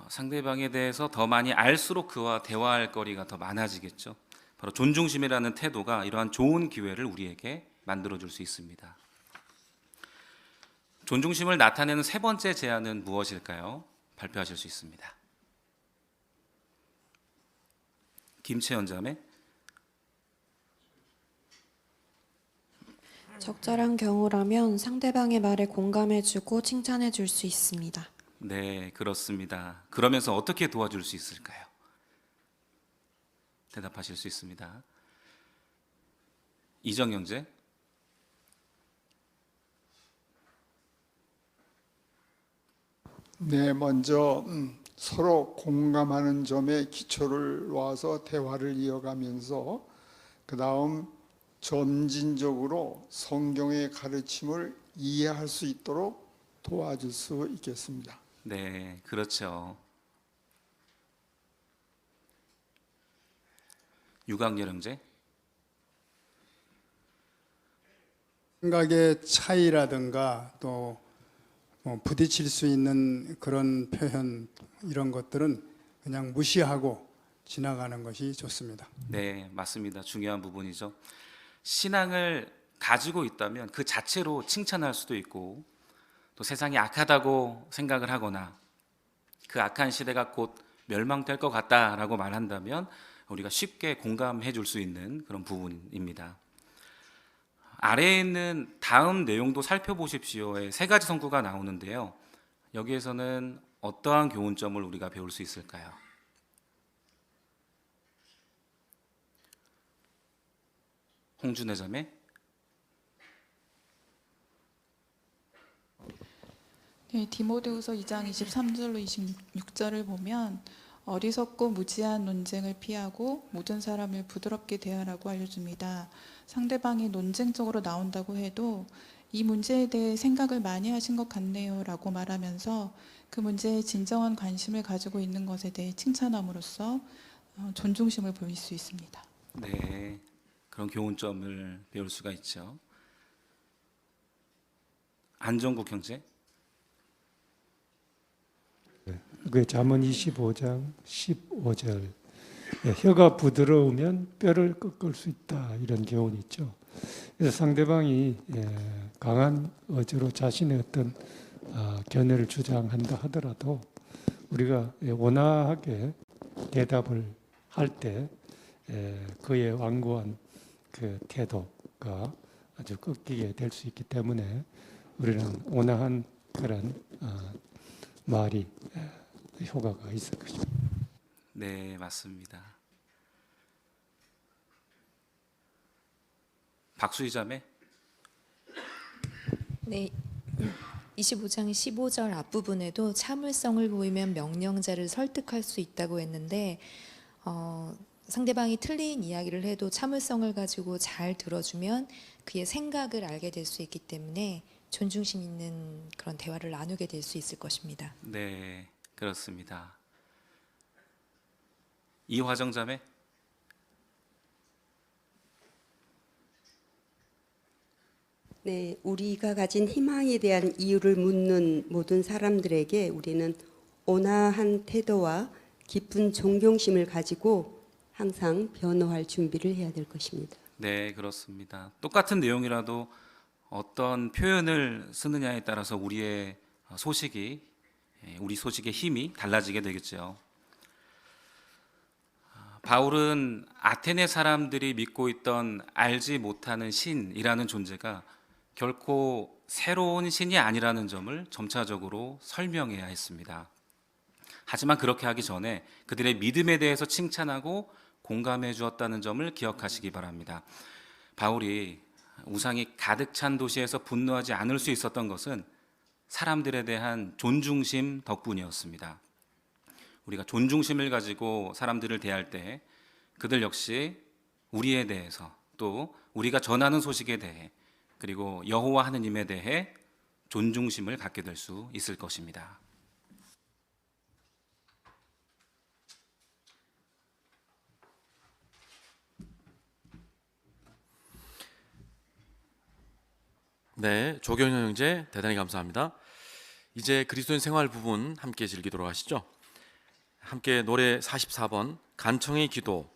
상대방에 대해서 더 많이 알수록 그와 대화할 거리가 더 많아지겠죠. 바로 존중심이라는 태도가 이러한 좋은 기회를 우리에게 만들어줄 수 있습니다. 존중심을 나타내는 세 번째 제안은 무엇일까요? 발표하실 수 있습니다. 김채연 자매. 적절한 경우라면 상대방의 말에 공감해주고 칭찬해줄 수 있습니다. 네, 그렇습니다. 그러면서 어떻게 도와줄 수 있을까요? 대답하실 수 있습니다. 이정영제. 네, 먼저 서로 공감하는 점에 기초를 놓아서 대화를 이어가면서 그 다음 점진적으로 성경의 가르침을 이해할 수 있도록 도와줄 수 있겠습니다. 네, 그렇죠. 유광열 형제. 생각의 차이라든가 또 부딪힐 수 있는 그런 표현 이런 것들은 그냥 무시하고 지나가는 것이 좋습니다. 네, 맞습니다. 중요한 부분이죠. 신앙을 가지고 있다면 그 자체로 칭찬할 수도 있고 또 세상이 악하다고 생각을 하거나 그 악한 시대가 곧 멸망될 것 같다라고 말한다면 우리가 쉽게 공감해 줄 수 있는 그런 부분입니다. 아래에 있는 다음 내용도 살펴보십시오의 세 가지 성구가 나오는데요. 여기에서는 어떠한 교훈점을 우리가 배울 수 있을까요? 홍준혜 자매. 네, 디모데후서 2장 23절로 26절을 보면 어리석고 무지한 논쟁을 피하고 모든 사람을 부드럽게 대하라고 알려줍니다. 상대방이 논쟁적으로 나온다고 해도 이 문제에 대해 생각을 많이 하신 것 같네요 라고 말하면서 그 문제에 진정한 관심을 가지고 있는 것에 대해 칭찬함으로써 존중심을 보일 수 있습니다. 네, 그런 교훈점을 배울 수가 있죠. 안정국 형제. 그 잠언 25장 15절 혀가 부드러우면 뼈를 꺾을 수 있다 이런 교훈이 있죠. 그래서 상대방이 강한 어조로 자신의 어떤 견해를 주장한다 하더라도 우리가 온화하게 대답을 할 때 그의 완고한 그 태도가 아주 꺾이게 될 수 있기 때문에 우리는 온화한 그런 말이 효과가 있을 것입니다. 네, 맞습니다. 박수희 자매. 네, 25장 15절 앞부분에도 참을성을 보이면 명령자를 설득할 수 있다고 했는데 상대방이 틀린 이야기를 해도 참을성을 가지고 잘 들어주면 그의 생각을 알게 될 수 있기 때문에 존중심 있는 그런 대화를 나누게 될 수 있을 것입니다. 네, 그렇습니다. 이화정 자매. 네, 우리가 가진 희망에 대한 이유를 묻는 모든 사람들에게 우리는 온화한 태도와 깊은 존경심을 가지고 항상 변호할 준비를 해야 될 것입니다. 네, 그렇습니다. 똑같은 내용이라도 어떤 표현을 쓰느냐에 따라서 우리 소식의 힘이 달라지게 되겠죠. 바울은 아테네 사람들이 믿고 있던 알지 못하는 신이라는 존재가 결코 새로운 신이 아니라는 점을 점차적으로 설명해야 했습니다. 하지만 그렇게 하기 전에 그들의 믿음에 대해서 칭찬하고 공감해 주었다는 점을 기억하시기 바랍니다. 바울이 우상이 가득 찬 도시에서 분노하지 않을 수 있었던 것은 사람들에 대한 존중심 덕분이었습니다. 우리가 존중심을 가지고 사람들을 대할 때 그들 역시 우리에 대해서 또 우리가 전하는 소식에 대해 그리고 여호와 하느님에 대해 존중심을 갖게 될 수 있을 것입니다. 네, 조경현 형제 대단히 감사합니다. 이제 그리스도인 생활 부분 함께 즐기도록 하시죠. 함께 노래 44번 간청의 기도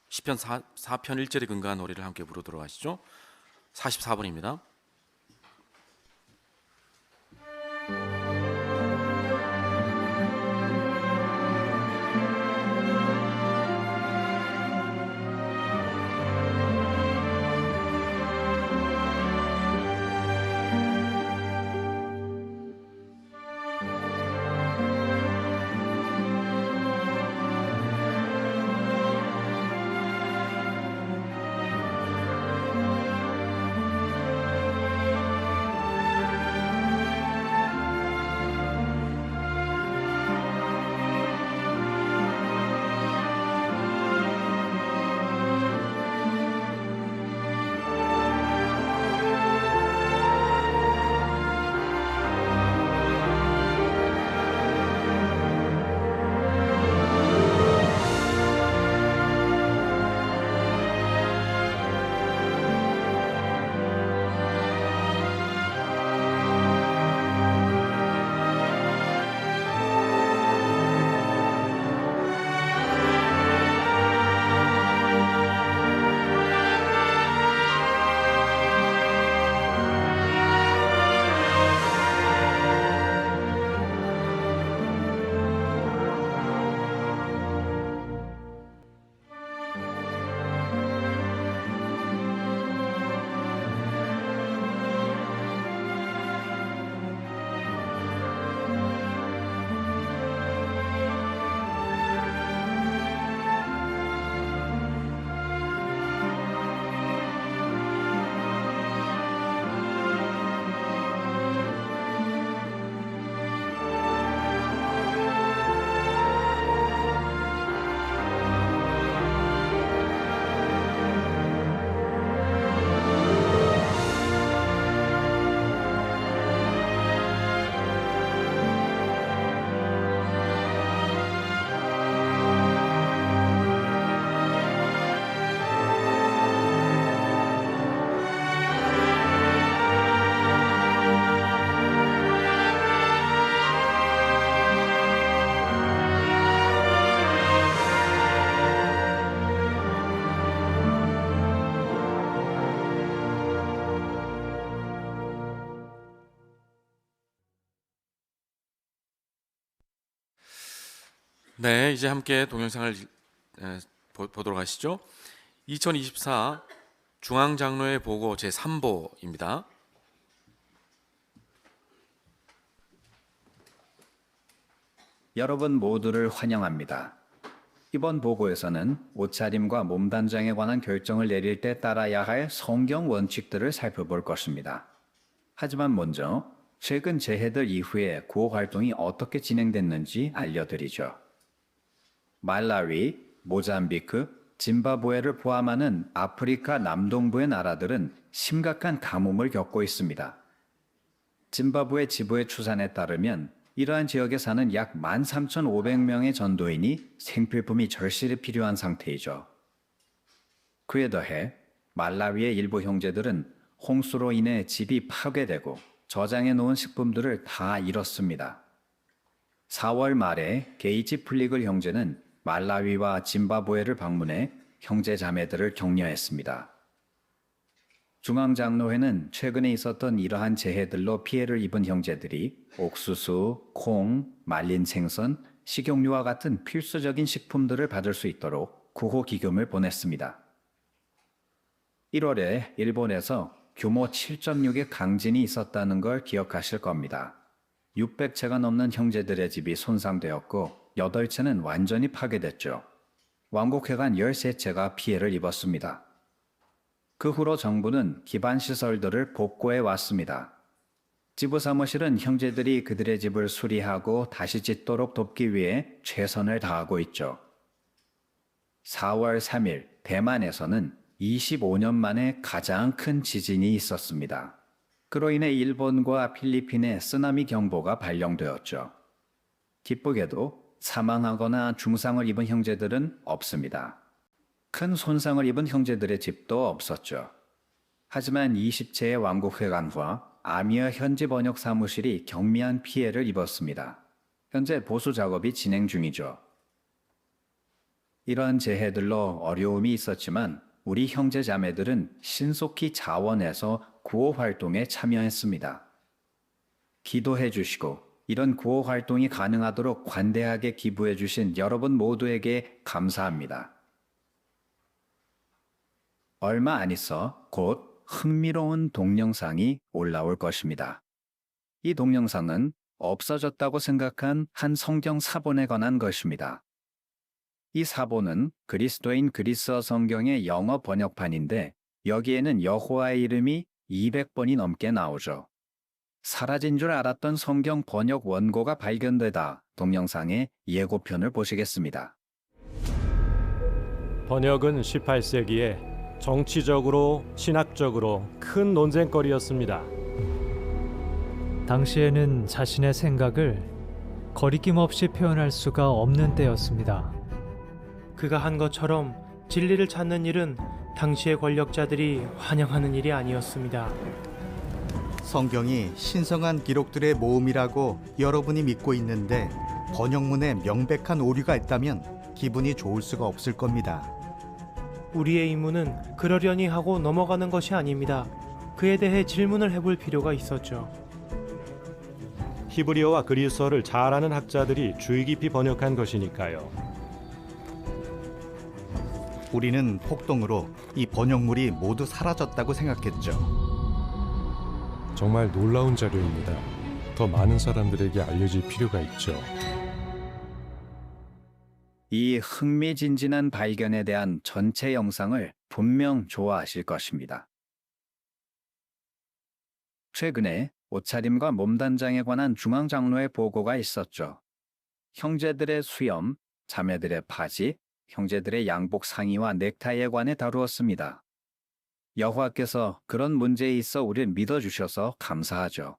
시편 4편 1절에 근거한 노래를 함께 부르도록 하시죠. 44번입니다. 네, 이제 함께 동영상을 보도록 하시죠. 2024 중앙장로회 보고 제3보입니다. 여러분 모두를 환영합니다. 이번 보고에서는 옷차림과 몸단장에 관한 결정을 내릴 때 따라야 할 성경 원칙들을 살펴볼 것입니다. 하지만 먼저 최근 재해들 이후에 구호 활동이 어떻게 진행됐는지 알려드리죠. 말라위, 모잠비크, 짐바브웨를 포함하는 아프리카 남동부의 나라들은 심각한 가뭄을 겪고 있습니다. 짐바브웨 지부의 추산에 따르면 이러한 지역에 사는 약 13,500명의 전도인이 생필품이 절실히 필요한 상태이죠. 그에 더해 말라위의 일부 형제들은 홍수로 인해 집이 파괴되고 저장해 놓은 식품들을 다 잃었습니다. 4월 말에 게이지 플리글 형제는 말라위와 짐바브웨를 방문해 형제 자매들을 격려했습니다. 중앙장로회는 최근에 있었던 이러한 재해들로 피해를 입은 형제들이 옥수수, 콩, 말린 생선, 식용유와 같은 필수적인 식품들을 받을 수 있도록 구호 기금을 보냈습니다. 1월에 일본에서 규모 7.6의 강진이 있었다는 걸 기억하실 겁니다. 600채가 넘는 형제들의 집이 손상되었고 8채는 완전히 파괴됐죠. 왕국회관 13채가 피해를 입었습니다. 그 후로 정부는 기반시설들을 복구해 왔습니다. 지부 사무실은 형제들이 그들의 집을 수리하고 다시 짓도록 돕기 위해 최선을 다하고 있죠. 4월 3일 대만에서는 25년 만에 가장 큰 지진이 있었습니다. 그로 인해 일본과 필리핀에 쓰나미 경보가 발령되었죠. 기쁘게도 사망하거나 중상을 입은 형제들은 없습니다. 큰 손상을 입은 형제들의 집도 없었죠. 하지만 20채의 왕국회관과 아미어 현지 번역 사무실이 경미한 피해를 입었습니다. 현재 보수 작업이 진행 중이죠. 이러한 재해들로 어려움이 있었지만 우리 형제 자매들은 신속히 자원해서 구호 활동에 참여했습니다. 기도해 주시고 이런 구호 활동이 가능하도록 관대하게 기부해 주신 여러분 모두에게 감사합니다. 얼마 안 있어 곧 흥미로운 동영상이 올라올 것입니다. 이 동영상은 없어졌다고 생각한 한 성경 사본에 관한 것입니다. 이 사본은 그리스도인 그리스어 성경의 영어 번역판인데 여기에는 여호와의 이름이 200번이 넘게 나오죠. 사라진 줄 알았던 성경 번역 원고가 발견되다 동영상의 예고편을 보시겠습니다. 번역은 18세기에 정치적으로, 신학적으로 큰 논쟁거리였습니다. 당시에는 자신의 생각을 거리낌 없이 표현할 수가 없는 때였습니다. 그가 한 것처럼 진리를 찾는 일은 당시의 권력자들이 환영하는 일이 아니었습니다. 성경이 신성한 기록들의 모음이라고 여러분이 믿고 있는데 번역문에 명백한 오류가 있다면 기분이 좋을 수가 없을 겁니다. 우리의 임무는 그러려니 하고 넘어가는 것이 아닙니다. 그에 대해 질문을 해볼 필요가 있었죠. 히브리어와 그리스어를 잘 아는 학자들이 주의 깊이 번역한 것이니까요. 우리는 폭동으로 이 번역물이 모두 사라졌다고 생각했죠. 정말 놀라운 자료입니다. 더 많은 사람들에게 알려질 필요가 있죠. 이 흥미진진한 발견에 대한 전체 영상을 분명 좋아하실 것입니다. 최근에 옷차림과 몸단장에 관한 중앙장로의 보고가 있었죠. 형제들의 수염, 자매들의 바지, 형제들의 양복 상의와 넥타이에 관해 다루었습니다. 여호와께서 그런 문제에 있어 우리를 믿어주셔서 감사하죠.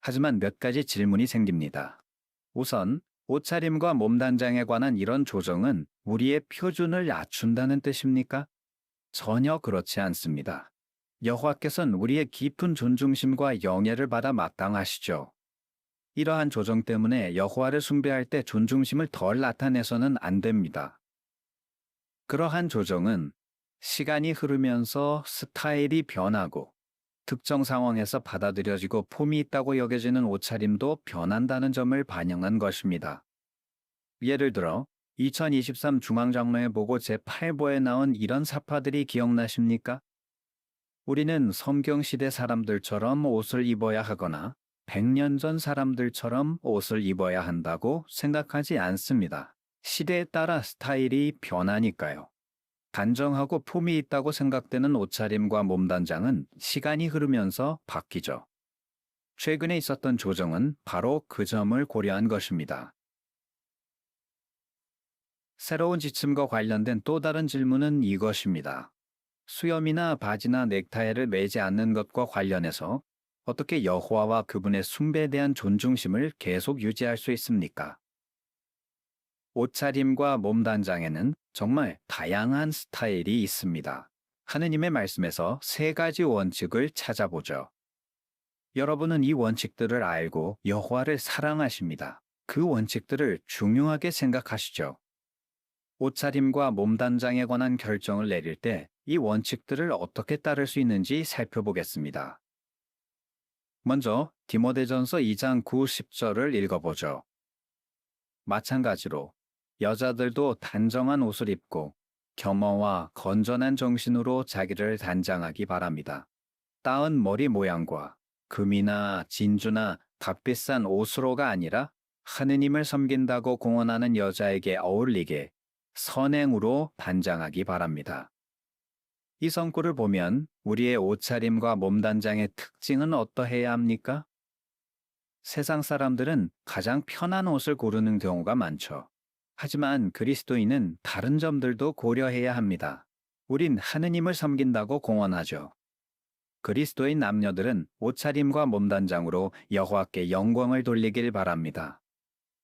하지만 몇 가지 질문이 생깁니다. 우선 옷차림과 몸단장에 관한 이런 조정은 우리의 표준을 낮춘다는 뜻입니까? 전혀 그렇지 않습니다. 여호와께서는 우리의 깊은 존중심과 영예를 받아 마땅하시죠. 이러한 조정 때문에 여호와를 숭배할 때 존중심을 덜 나타내서는 안 됩니다. 그러한 조정은 시간이 흐르면서 스타일이 변하고 특정 상황에서 받아들여지고 폼이 있다고 여겨지는 옷차림도 변한다는 점을 반영한 것입니다. 예를 들어 2023 중앙장로회 보고 제8보에 나온 이런 사파들이 기억나십니까? 우리는 성경시대 사람들처럼 옷을 입어야 하거나 100년 전 사람들처럼 옷을 입어야 한다고 생각하지 않습니다. 시대에 따라 스타일이 변하니까요. 단정하고 폼이 있다고 생각되는 옷차림과 몸단장은 시간이 흐르면서 바뀌죠. 최근에 있었던 조정은 바로 그 점을 고려한 것입니다. 새로운 지침과 관련된 또 다른 질문은 이것입니다. 수염이나 바지나 넥타이를 매지 않는 것과 관련해서 어떻게 여호와와 그분의 숭배에 대한 존중심을 계속 유지할 수 있습니까? 옷차림과 몸단장에는 정말 다양한 스타일이 있습니다. 하느님의 말씀에서 3가지 원칙을 찾아보죠. 여러분은 이 원칙들을 알고 여호와를 사랑하십니다. 그 원칙들을 중요하게 생각하시죠. 옷차림과 몸단장에 관한 결정을 내릴 때 이 원칙들을 어떻게 따를 수 있는지 살펴보겠습니다. 먼저 디모데전서 2장 9, 10절을 읽어보죠. 마찬가지로 여자들도 단정한 옷을 입고 겸허와 건전한 정신으로 자기를 단장하기 바랍니다. 따은 머리 모양과 금이나 진주나 값비싼 옷으로가 아니라 하느님을 섬긴다고 공언하는 여자에게 어울리게 선행으로 단장하기 바랍니다. 이 성구를 보면 우리의 옷차림과 몸단장의 특징은 어떠해야 합니까? 세상 사람들은 가장 편한 옷을 고르는 경우가 많죠. 하지만 그리스도인은 다른 점들도 고려해야 합니다. 우린 하느님을 섬긴다고 공언하죠. 그리스도인 남녀들은 옷차림과 몸단장으로 여호와께 영광을 돌리길 바랍니다.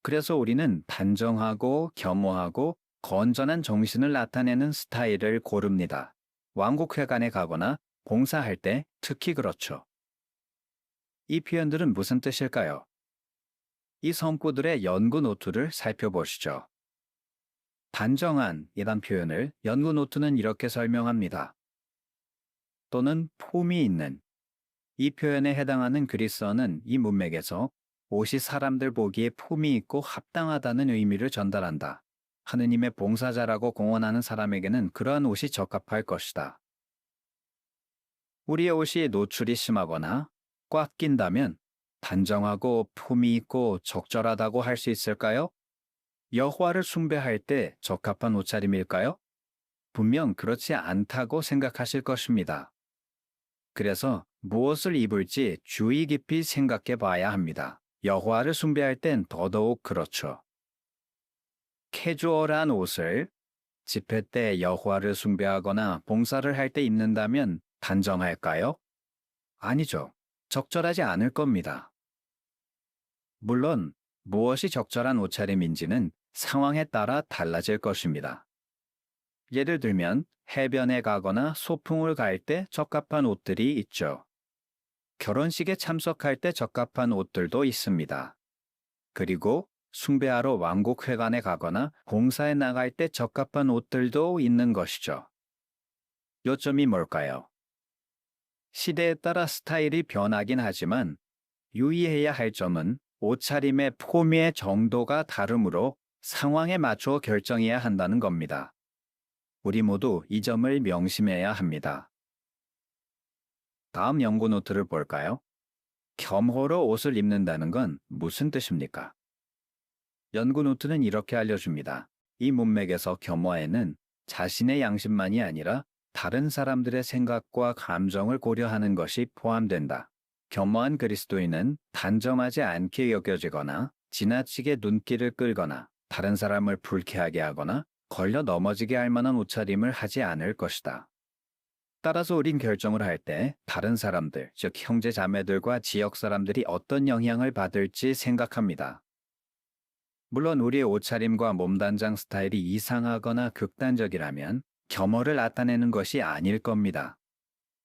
그래서 우리는 단정하고 겸허하고 건전한 정신을 나타내는 스타일을 고릅니다. 왕국회관에 가거나 봉사할 때 특히 그렇죠. 이 표현들은 무슨 뜻일까요? 이 성구들의 연구 노트를 살펴보시죠. 단정한이란 표현을 연구 노트는 이렇게 설명합니다. 또는 폼이 있는. 이 표현에 해당하는 그리스어는 이 문맥에서 옷이 사람들 보기에 폼이 있고 합당하다는 의미를 전달한다. 하느님의 봉사자라고 공언하는 사람에게는 그러한 옷이 적합할 것이다. 우리의 옷이 노출이 심하거나 꽉 낀다면 단정하고 폼이 있고 적절하다고 할 수 있을까요? 여호와를 숭배할 때 적합한 옷차림일까요? 분명 그렇지 않다고 생각하실 것입니다. 그래서 무엇을 입을지 주의 깊이 생각해 봐야 합니다. 여호와를 숭배할 땐 더더욱 그렇죠. 캐주얼한 옷을 집회 때 여호와를 숭배하거나 봉사를 할 때 입는다면 단정할까요? 아니죠. 적절하지 않을 겁니다. 물론 무엇이 적절한 옷차림인지는 상황에 따라 달라질 것입니다. 예를 들면 해변에 가거나 소풍을 갈 때 적합한 옷들이 있죠. 결혼식에 참석할 때 적합한 옷들도 있습니다. 그리고 숭배하러 왕국회관에 가거나 봉사에 나갈 때 적합한 옷들도 있는 것이죠. 요점이 뭘까요? 시대에 따라 스타일이 변하긴 하지만 유의해야 할 점은 옷차림의 폼의 정도가 다르므로 상황에 맞춰 결정해야 한다는 겁니다. 우리 모두 이 점을 명심해야 합니다. 다음 연구 노트를 볼까요? 겸허로 옷을 입는다는 건 무슨 뜻입니까? 연구 노트는 이렇게 알려줍니다. 이 문맥에서 겸허에는 자신의 양심만이 아니라 다른 사람들의 생각과 감정을 고려하는 것이 포함된다. 겸허한 그리스도인은 단정하지 않게 여겨지거나 지나치게 눈길을 끌거나 다른 사람을 불쾌하게 하거나 걸려 넘어지게 할 만한 옷차림을 하지 않을 것이다. 따라서 우린 결정을 할 때 다른 사람들, 즉 형제 자매들과 지역 사람들이 어떤 영향을 받을지 생각합니다. 물론 우리의 옷차림과 몸단장 스타일이 이상하거나 극단적이라면 겸허를 나타내는 것이 아닐 겁니다.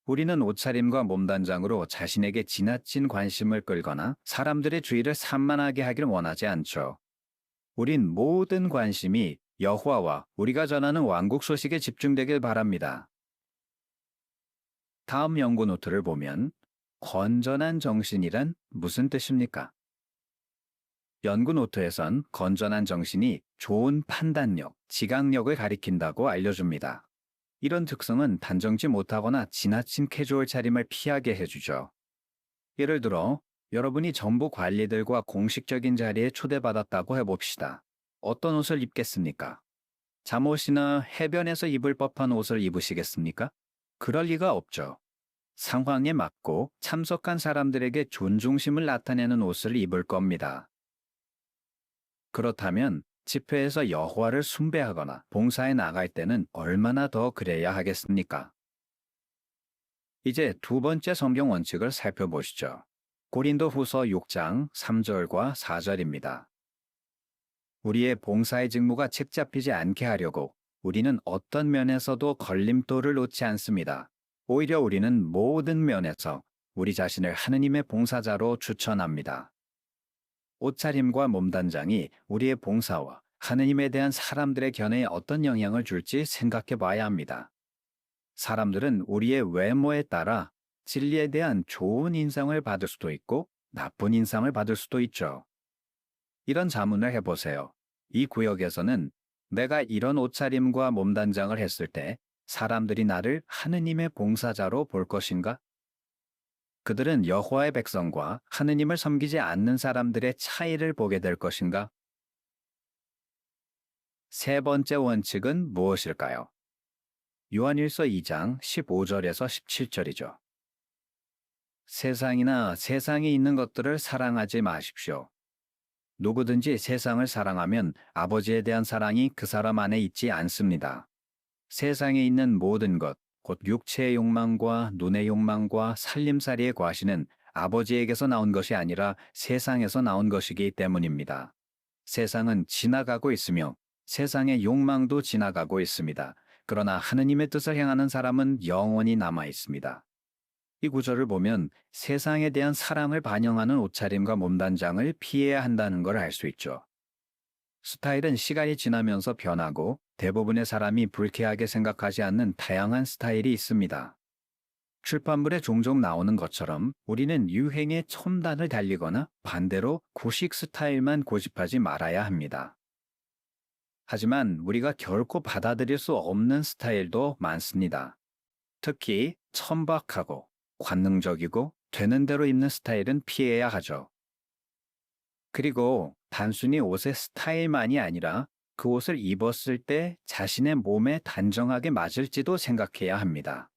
우리는 옷차림과 몸단장으로 자신에게 지나친 관심을 끌거나 사람들의 주의를 산만하게 하기를 원하지 않죠. 우린 모든 관심이 여호와와 우리가 전하는 왕국 소식에 집중되길 바랍니다. 다음 연구 노트를 보면 건전한 정신이란 무슨 뜻입니까? 연구 노트에선 건전한 정신이 좋은 판단력, 지각력을 가리킨다고 알려줍니다. 이런 특성은 단정지 못하거나 지나친 캐주얼 차림을 피하게 해주죠. 예를 들어 여러분이 정부 관리들과 공식적인 자리에 초대받았다고 해봅시다. 어떤 옷을 입겠습니까? 잠옷이나 해변에서 입을 법한 옷을 입으시겠습니까? 그럴 리가 없죠. 상황에 맞고 참석한 사람들에게 존중심을 나타내는 옷을 입을 겁니다. 그렇다면 집회에서 여호와를 숭배하거나 봉사에 나갈 때는 얼마나 더 그래야 하겠습니까? 이제 두 번째 성경 원칙을 살펴보시죠. 고린도후서 6장 3절과 4절입니다. 우리의 봉사의 직무가 책 잡히지 않게 하려고 우리는 어떤 면에서도 걸림돌을 놓지 않습니다. 오히려 우리는 모든 면에서 우리 자신을 하느님의 봉사자로 추천합니다. 옷차림과 몸단장이 우리의 봉사와 하느님에 대한 사람들의 견해에 어떤 영향을 줄지 생각해 봐야 합니다. 사람들은 우리의 외모에 따라 진리에 대한 좋은 인상을 받을 수도 있고 나쁜 인상을 받을 수도 있죠. 이런 자문을 해보세요. 이 구역에서는 내가 이런 옷차림과 몸단장을 했을 때 사람들이 나를 하느님의 봉사자로 볼 것인가? 그들은 여호와의 백성과 하느님을 섬기지 않는 사람들의 차이를 보게 될 것인가? 세 번째 원칙은 무엇일까요? 요한일서 2장 15절에서 17절이죠. 세상이나 세상에 있는 것들을 사랑하지 마십시오. 누구든지 세상을 사랑하면 아버지에 대한 사랑이 그 사람 안에 있지 않습니다. 세상에 있는 모든 것, 곧 육체의 욕망과 눈의 욕망과 살림살이의 과시는 아버지에게서 나온 것이 아니라 세상에서 나온 것이기 때문입니다. 세상은 지나가고 있으며 세상의 욕망도 지나가고 있습니다. 그러나 하느님의 뜻을 행하는 사람은 영원히 남아 있습니다. 이 구절을 보면 세상에 대한 사랑을 반영하는 옷차림과 몸단장을 피해야 한다는 걸 알 수 있죠. 스타일은 시간이 지나면서 변하고 대부분의 사람이 불쾌하게 생각하지 않는 다양한 스타일이 있습니다. 출판물에 종종 나오는 것처럼 우리는 유행의 첨단을 달리거나 반대로 구식 스타일만 고집하지 말아야 합니다. 하지만 우리가 결코 받아들일 수 없는 스타일도 많습니다. 특히 천박하고 관능적이고 되는 대로 입는 스타일은 피해야 하죠. 그리고 단순히 옷의 스타일만이 아니라 그 옷을 입었을 때 자신의 몸에 단정하게 맞을지도 생각해야 합니다.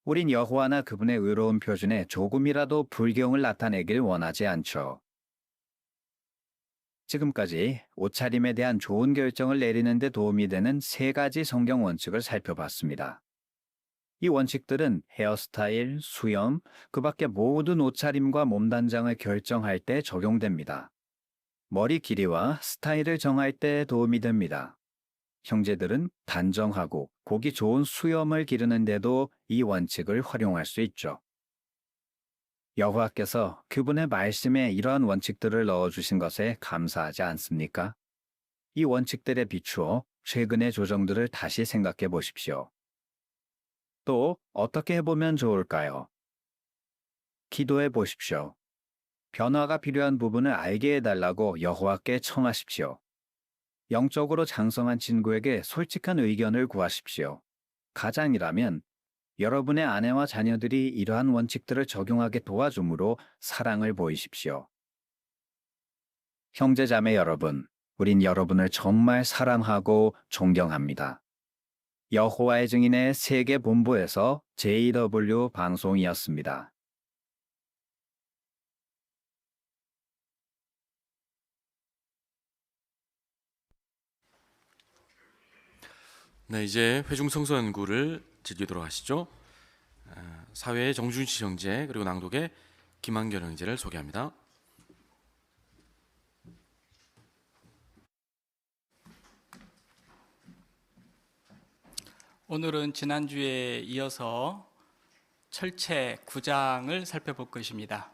우린 여호와나 그분의 의로운 표준에 조금이라도 불경을 나타내길 원하지 않죠. 지금까지 옷차림에 대한 좋은 결정을 내리는 데 도움이 되는 3가지 성경 원칙을 살펴봤습니다. 이 원칙들은 헤어스타일, 수염, 그 밖의 모든 옷차림과 몸단장을 결정할 때 적용됩니다. 머리 길이와 스타일을 정할 때 도움이 됩니다. 형제들은 단정하고 보기 좋은 수염을 기르는데도 이 원칙을 활용할 수 있죠. 여호와께서 그분의 말씀에 이러한 원칙들을 넣어주신 것에 감사하지 않습니까? 이 원칙들에 비추어 최근의 조정들을 다시 생각해 보십시오. 또 어떻게 해보면 좋을까요? 기도해 보십시오. 변화가 필요한 부분을 알게 해달라고 여호와께 청하십시오. 영적으로 장성한 친구에게 솔직한 의견을 구하십시오. 가장이라면 여러분의 아내와 자녀들이 이러한 원칙들을 적용하게 도와줌으로 사랑을 보이십시오. 형제자매 여러분, 우린 여러분을 정말 사랑하고 존경합니다. 여호와의 증인의 세계 본부에서 JW 방송이었습니다. 네, 이제 회중성서 연구를 즐기도록 하시죠. 사회의 정준씨 형제 그리고 낭독의 김한결 형제를 소개합니다. 오늘은 지난주에 이어서 철체 9장을 살펴볼 것입니다.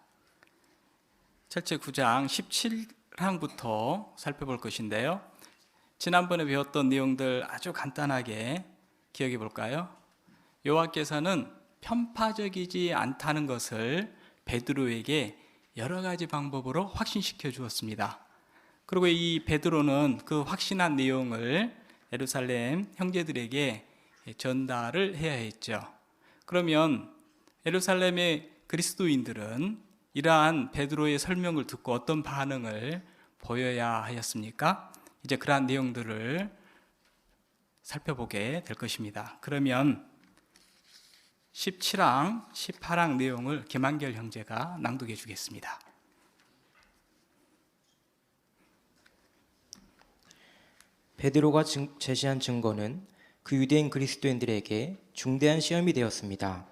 철체 9장 17항부터 살펴볼 것인데요. 지난번에 배웠던 내용들 아주 간단하게 기억해 볼까요? 여호와께서는 편파적이지 않다는 것을 베드로에게 여러 가지 방법으로 확신시켜 주었습니다. 그리고 이 베드로는 그 확신한 내용을 예루살렘 형제들에게 전달을 해야 했죠. 그러면 예루살렘의 그리스도인들은 이러한 베드로의 설명을 듣고 어떤 반응을 보여야 하였습니까? 이제 그러한 내용들을 살펴보게 될 것입니다. 그러면 17항, 18항 내용을 김한결 형제가 낭독해 주겠습니다. 베드로가 제시한 증거는 그 유대인 그리스도인들에게 중대한 시험이 되었습니다.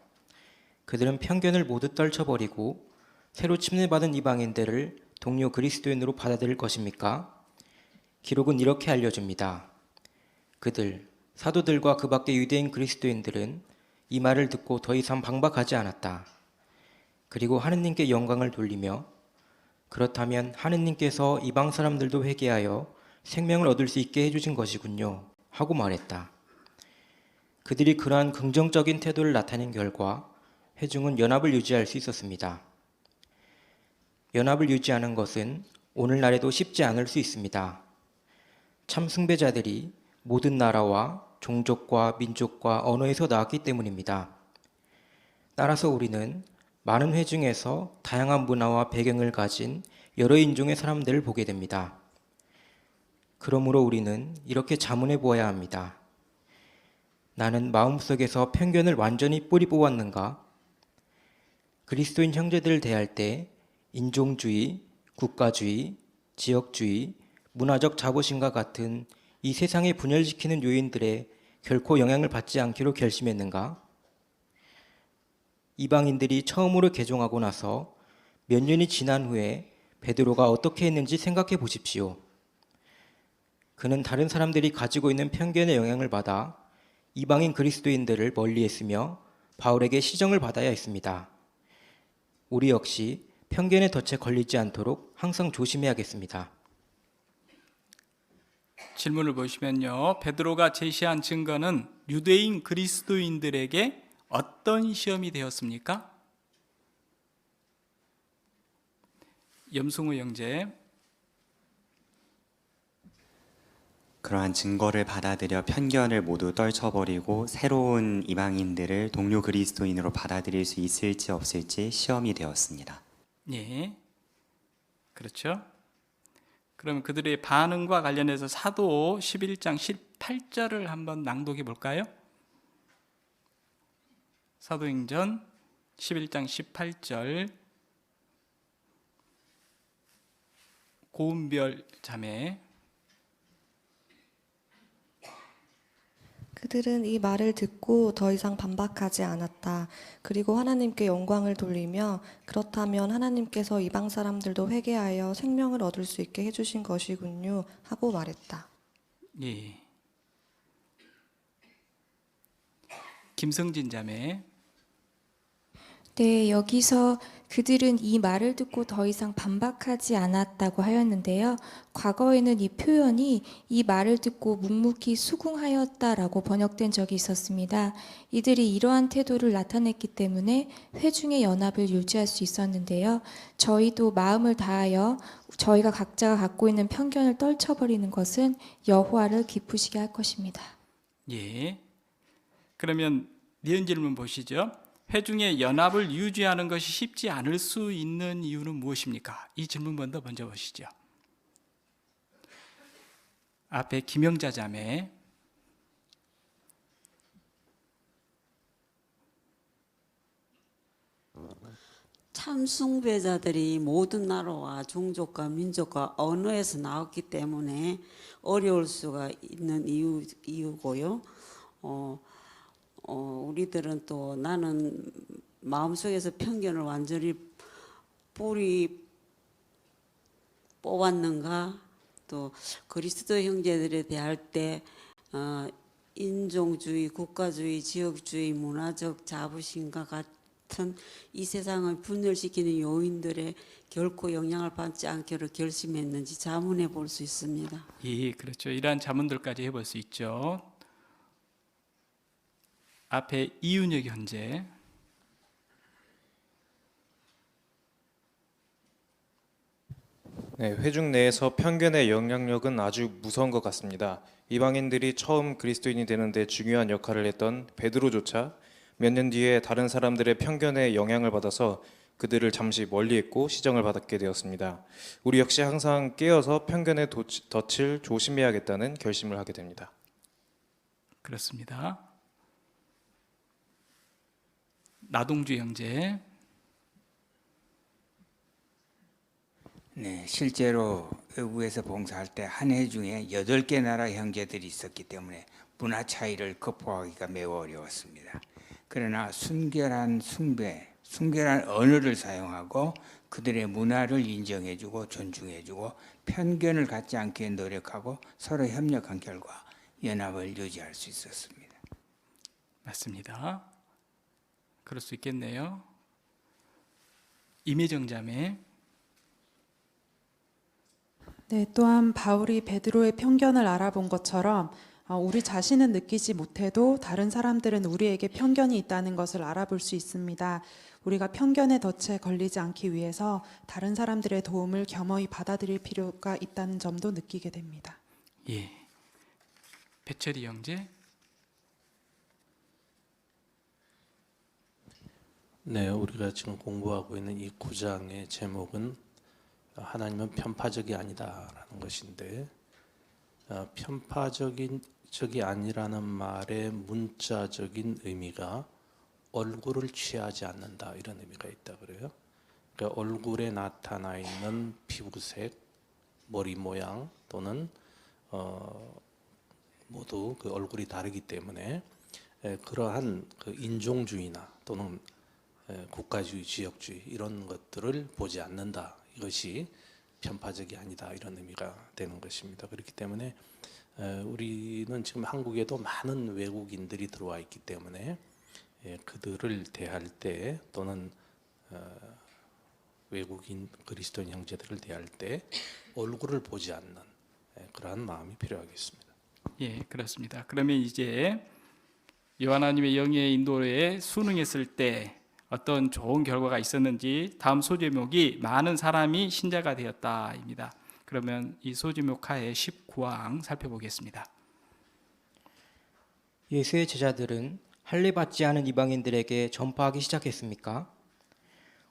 그들은 편견을 모두 떨쳐버리고 새로 침례받은 이방인들을 동료 그리스도인으로 받아들일 것입니까? 기록은 이렇게 알려줍니다. 그들, 사도들과 그 밖의 유대인 그리스도인들은 이 말을 듣고 더 이상 방박하지 않았다. 그리고 하느님께 영광을 돌리며 그렇다면 하느님께서 이방 사람들도 회개하여 생명을 얻을 수 있게 해주신 것이군요 하고 말했다. 그들이 그러한 긍정적인 태도를 나타낸 결과 회중은 연합을 유지할 수 있었습니다. 연합을 유지하는 것은 오늘날에도 쉽지 않을 수 있습니다. 참 숭배자들이 모든 나라와 종족과 민족과 언어에서 나왔기 때문입니다. 따라서 우리는 많은 회중에서 다양한 문화와 배경을 가진 여러 인종의 사람들을 보게 됩니다. 그러므로 우리는 이렇게 자문해 보아야 합니다. 나는 마음속에서 편견을 완전히 뿌리 뽑았는가? 그리스도인 형제들을 대할 때 인종주의, 국가주의, 지역주의, 문화적 자부심과 같은 이 세상에 분열시키는 요인들에 결코 영향을 받지 않기로 결심했는가? 이방인들이 처음으로 개종하고 나서 몇 년이 지난 후에 베드로가 어떻게 했는지 생각해 보십시오. 그는 다른 사람들이 가지고 있는 편견의 영향을 받아 이방인 그리스도인들을 멀리했으며 바울에게 시정을 받아야 했습니다. 우리 역시 편견의 덫에 걸리지 않도록 항상 조심해야겠습니다. 질문을 보시면요. 베드로가 제시한 증거는 유대인 그리스도인들에게 어떤 시험이 되었습니까? 염승우 형제. 그러한 증거를 받아들여 편견을 모두 떨쳐버리고 새로운 이방인들을 동료 그리스도인으로 받아들일 수 있을지 없을지 시험이 되었습니다. 예, 그렇죠. 그럼 그들의 반응과 관련해서 사도 11장 18절을 한번 낭독해 볼까요? 사도행전 11장 18절. 고은별 자매. 그들은 이 말을 듣고 더 이상 반박하지 않았다. 그리고 하나님께 영광을 돌리며 그렇다면 하나님께서 이방 사람들도 회개하여 생명을 얻을 수 있게 해주신 것이군요 하고 말했다. 예. 김성진 자매. 네, 여기서 그들은 이 말을 듣고 더 이상 반박하지 않았다고 하였는데요. 과거에는 이 표현이 이 말을 듣고 묵묵히 수긍하였다라고 번역된 적이 있었습니다. 이들이 이러한 태도를 나타냈기 때문에 회중의 연합을 유지할 수 있었는데요. 저희도 마음을 다하여 저희가 각자가 갖고 있는 편견을 떨쳐버리는 것은 여호와를 기쁘시게 할 것입니다. 예. 그러면 니은 질문 보시죠. 회중의 연합을 유지하는 것이 쉽지 않을 수 있는 이유는 무엇입니까? 이 질문 먼저 보시죠. 앞에 김영자 자매. 참 숭배자들이 모든 나라와 종족과 민족과 언어에서 나왔기 때문에 어려울 수가 있는 이유고요. 우리들은 또 나는 마음속에서 편견을 완전히 뿌리 뽑았는가, 또 그리스도 형제들에 대할 때 인종주의, 국가주의, 지역주의, 문화적 자부심과 같은 이 세상을 분열시키는 요인들에 결코 영향을 받지 않기로 결심했는지 자문해 볼 수 있습니다. 예, 그렇죠. 이러한 자문들까지 해볼 수 있죠. 앞에 이윤혁 형제. 네, 회중 내에서 편견의 영향력은 아주 무서운 것 같습니다. 이방인들이 처음 그리스도인이 되는데 중요한 역할을 했던 베드로조차 몇 년 뒤에 다른 사람들의 편견에 영향을 받아서 그들을 잠시 멀리했고 시정을 받게 되었습니다. 우리 역시 항상 깨어서 편견의 덫을 조심해야겠다는 결심을 하게 됩니다. 그렇습니다. 나동주 형제. 네, 실제로 외국에서 봉사할 때 한 해 중에 8개 나라 형제들이 있었기 때문에 문화 차이를 극복하기가 매우 어려웠습니다. 그러나 순결한 숭배, 순결한 언어를 사용하고 그들의 문화를 인정해주고 존중해주고 편견을 갖지 않게 노력하고 서로 협력한 결과 연합을 유지할 수 있었습니다. 맞습니다. 그럴 수 있겠네요. 임혜정 자매. 네, 또한 바울이 베드로의 편견을 알아본 것처럼 우리 자신은 느끼지 못해도 다른 사람들은 우리에게 편견이 있다는 것을 알아볼 수 있습니다. 우리가 편견의 덫에 걸리지 않기 위해서 다른 사람들의 도움을 겸허히 받아들일 필요가 있다는 점도 느끼게 됩니다. 예. 배철이 형제. 네, 우리가 지금 공부하고 있는 이 9장의 제목은 하나님은 편파적이 아니다라는 것인데, 편파적이 아니라는 말의 문자적인 의미가 얼굴을 취하지 않는다 이런 의미가 있다 그래요. 그러니까 얼굴에 나타나 있는 피부색, 머리 모양 또는 모두 그 얼굴이 다르기 때문에 그러한 그 인종주의나 또는 국가주의, 지역주의 이런 것들을 보지 않는다. 이것이 편파적이 아니다 이런 의미가 되는 것입니다. 그렇기 때문에 우리는 지금 한국에도 많은 외국인들이 들어와 있기 때문에 그들을 대할 때 또는 외국인 그리스도인 형제들을 대할 때 얼굴을 보지 않는 그러한 마음이 필요하겠습니다. 예, 그렇습니다. 그러면 이제 요하나님의 영의 인도에 순응했을 때 어떤 좋은 결과가 있었는지 다음 소제목이 많은 사람이 신자가 되었다입니다. 그러면 이 소제목 하에 19항 살펴보겠습니다. 예수의 제자들은 할례받지 않은 이방인들에게 전파하기 시작했습니까?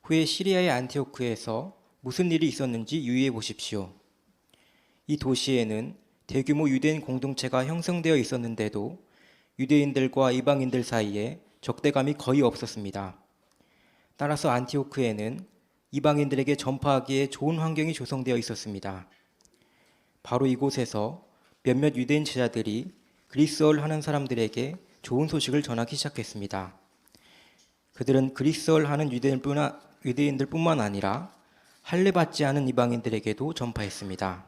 후에 시리아의 안티오크에서 무슨 일이 있었는지 유의해 보십시오. 이 도시에는 대규모 유대인 공동체가 형성되어 있었는데도 유대인들과 이방인들 사이에 적대감이 거의 없었습니다. 따라서 안티오크에는 이방인들에게 전파하기에 좋은 환경이 조성되어 있었습니다. 바로 이곳에서 몇몇 유대인 제자들이 그리스어를 하는 사람들에게 좋은 소식을 전하기 시작했습니다. 그들은 그리스어를 하는 유대인들뿐만 아니라 할례받지 않은 이방인들에게도 전파했습니다.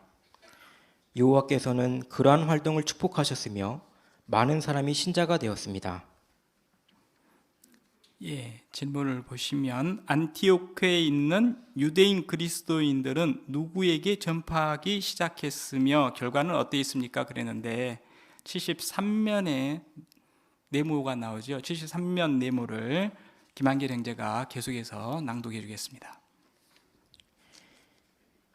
여호와께서는 그러한 활동을 축복하셨으며 많은 사람이 신자가 되었습니다. 예, 질문을 보시면 안티오크에 있는 유대인 그리스도인들은 누구에게 전파하기 시작했으며 결과는 어떠했습니까? 그랬는데 73면의 네모가 나오죠. 73면 네모를 김한길 형제가 계속해서 낭독해 주겠습니다.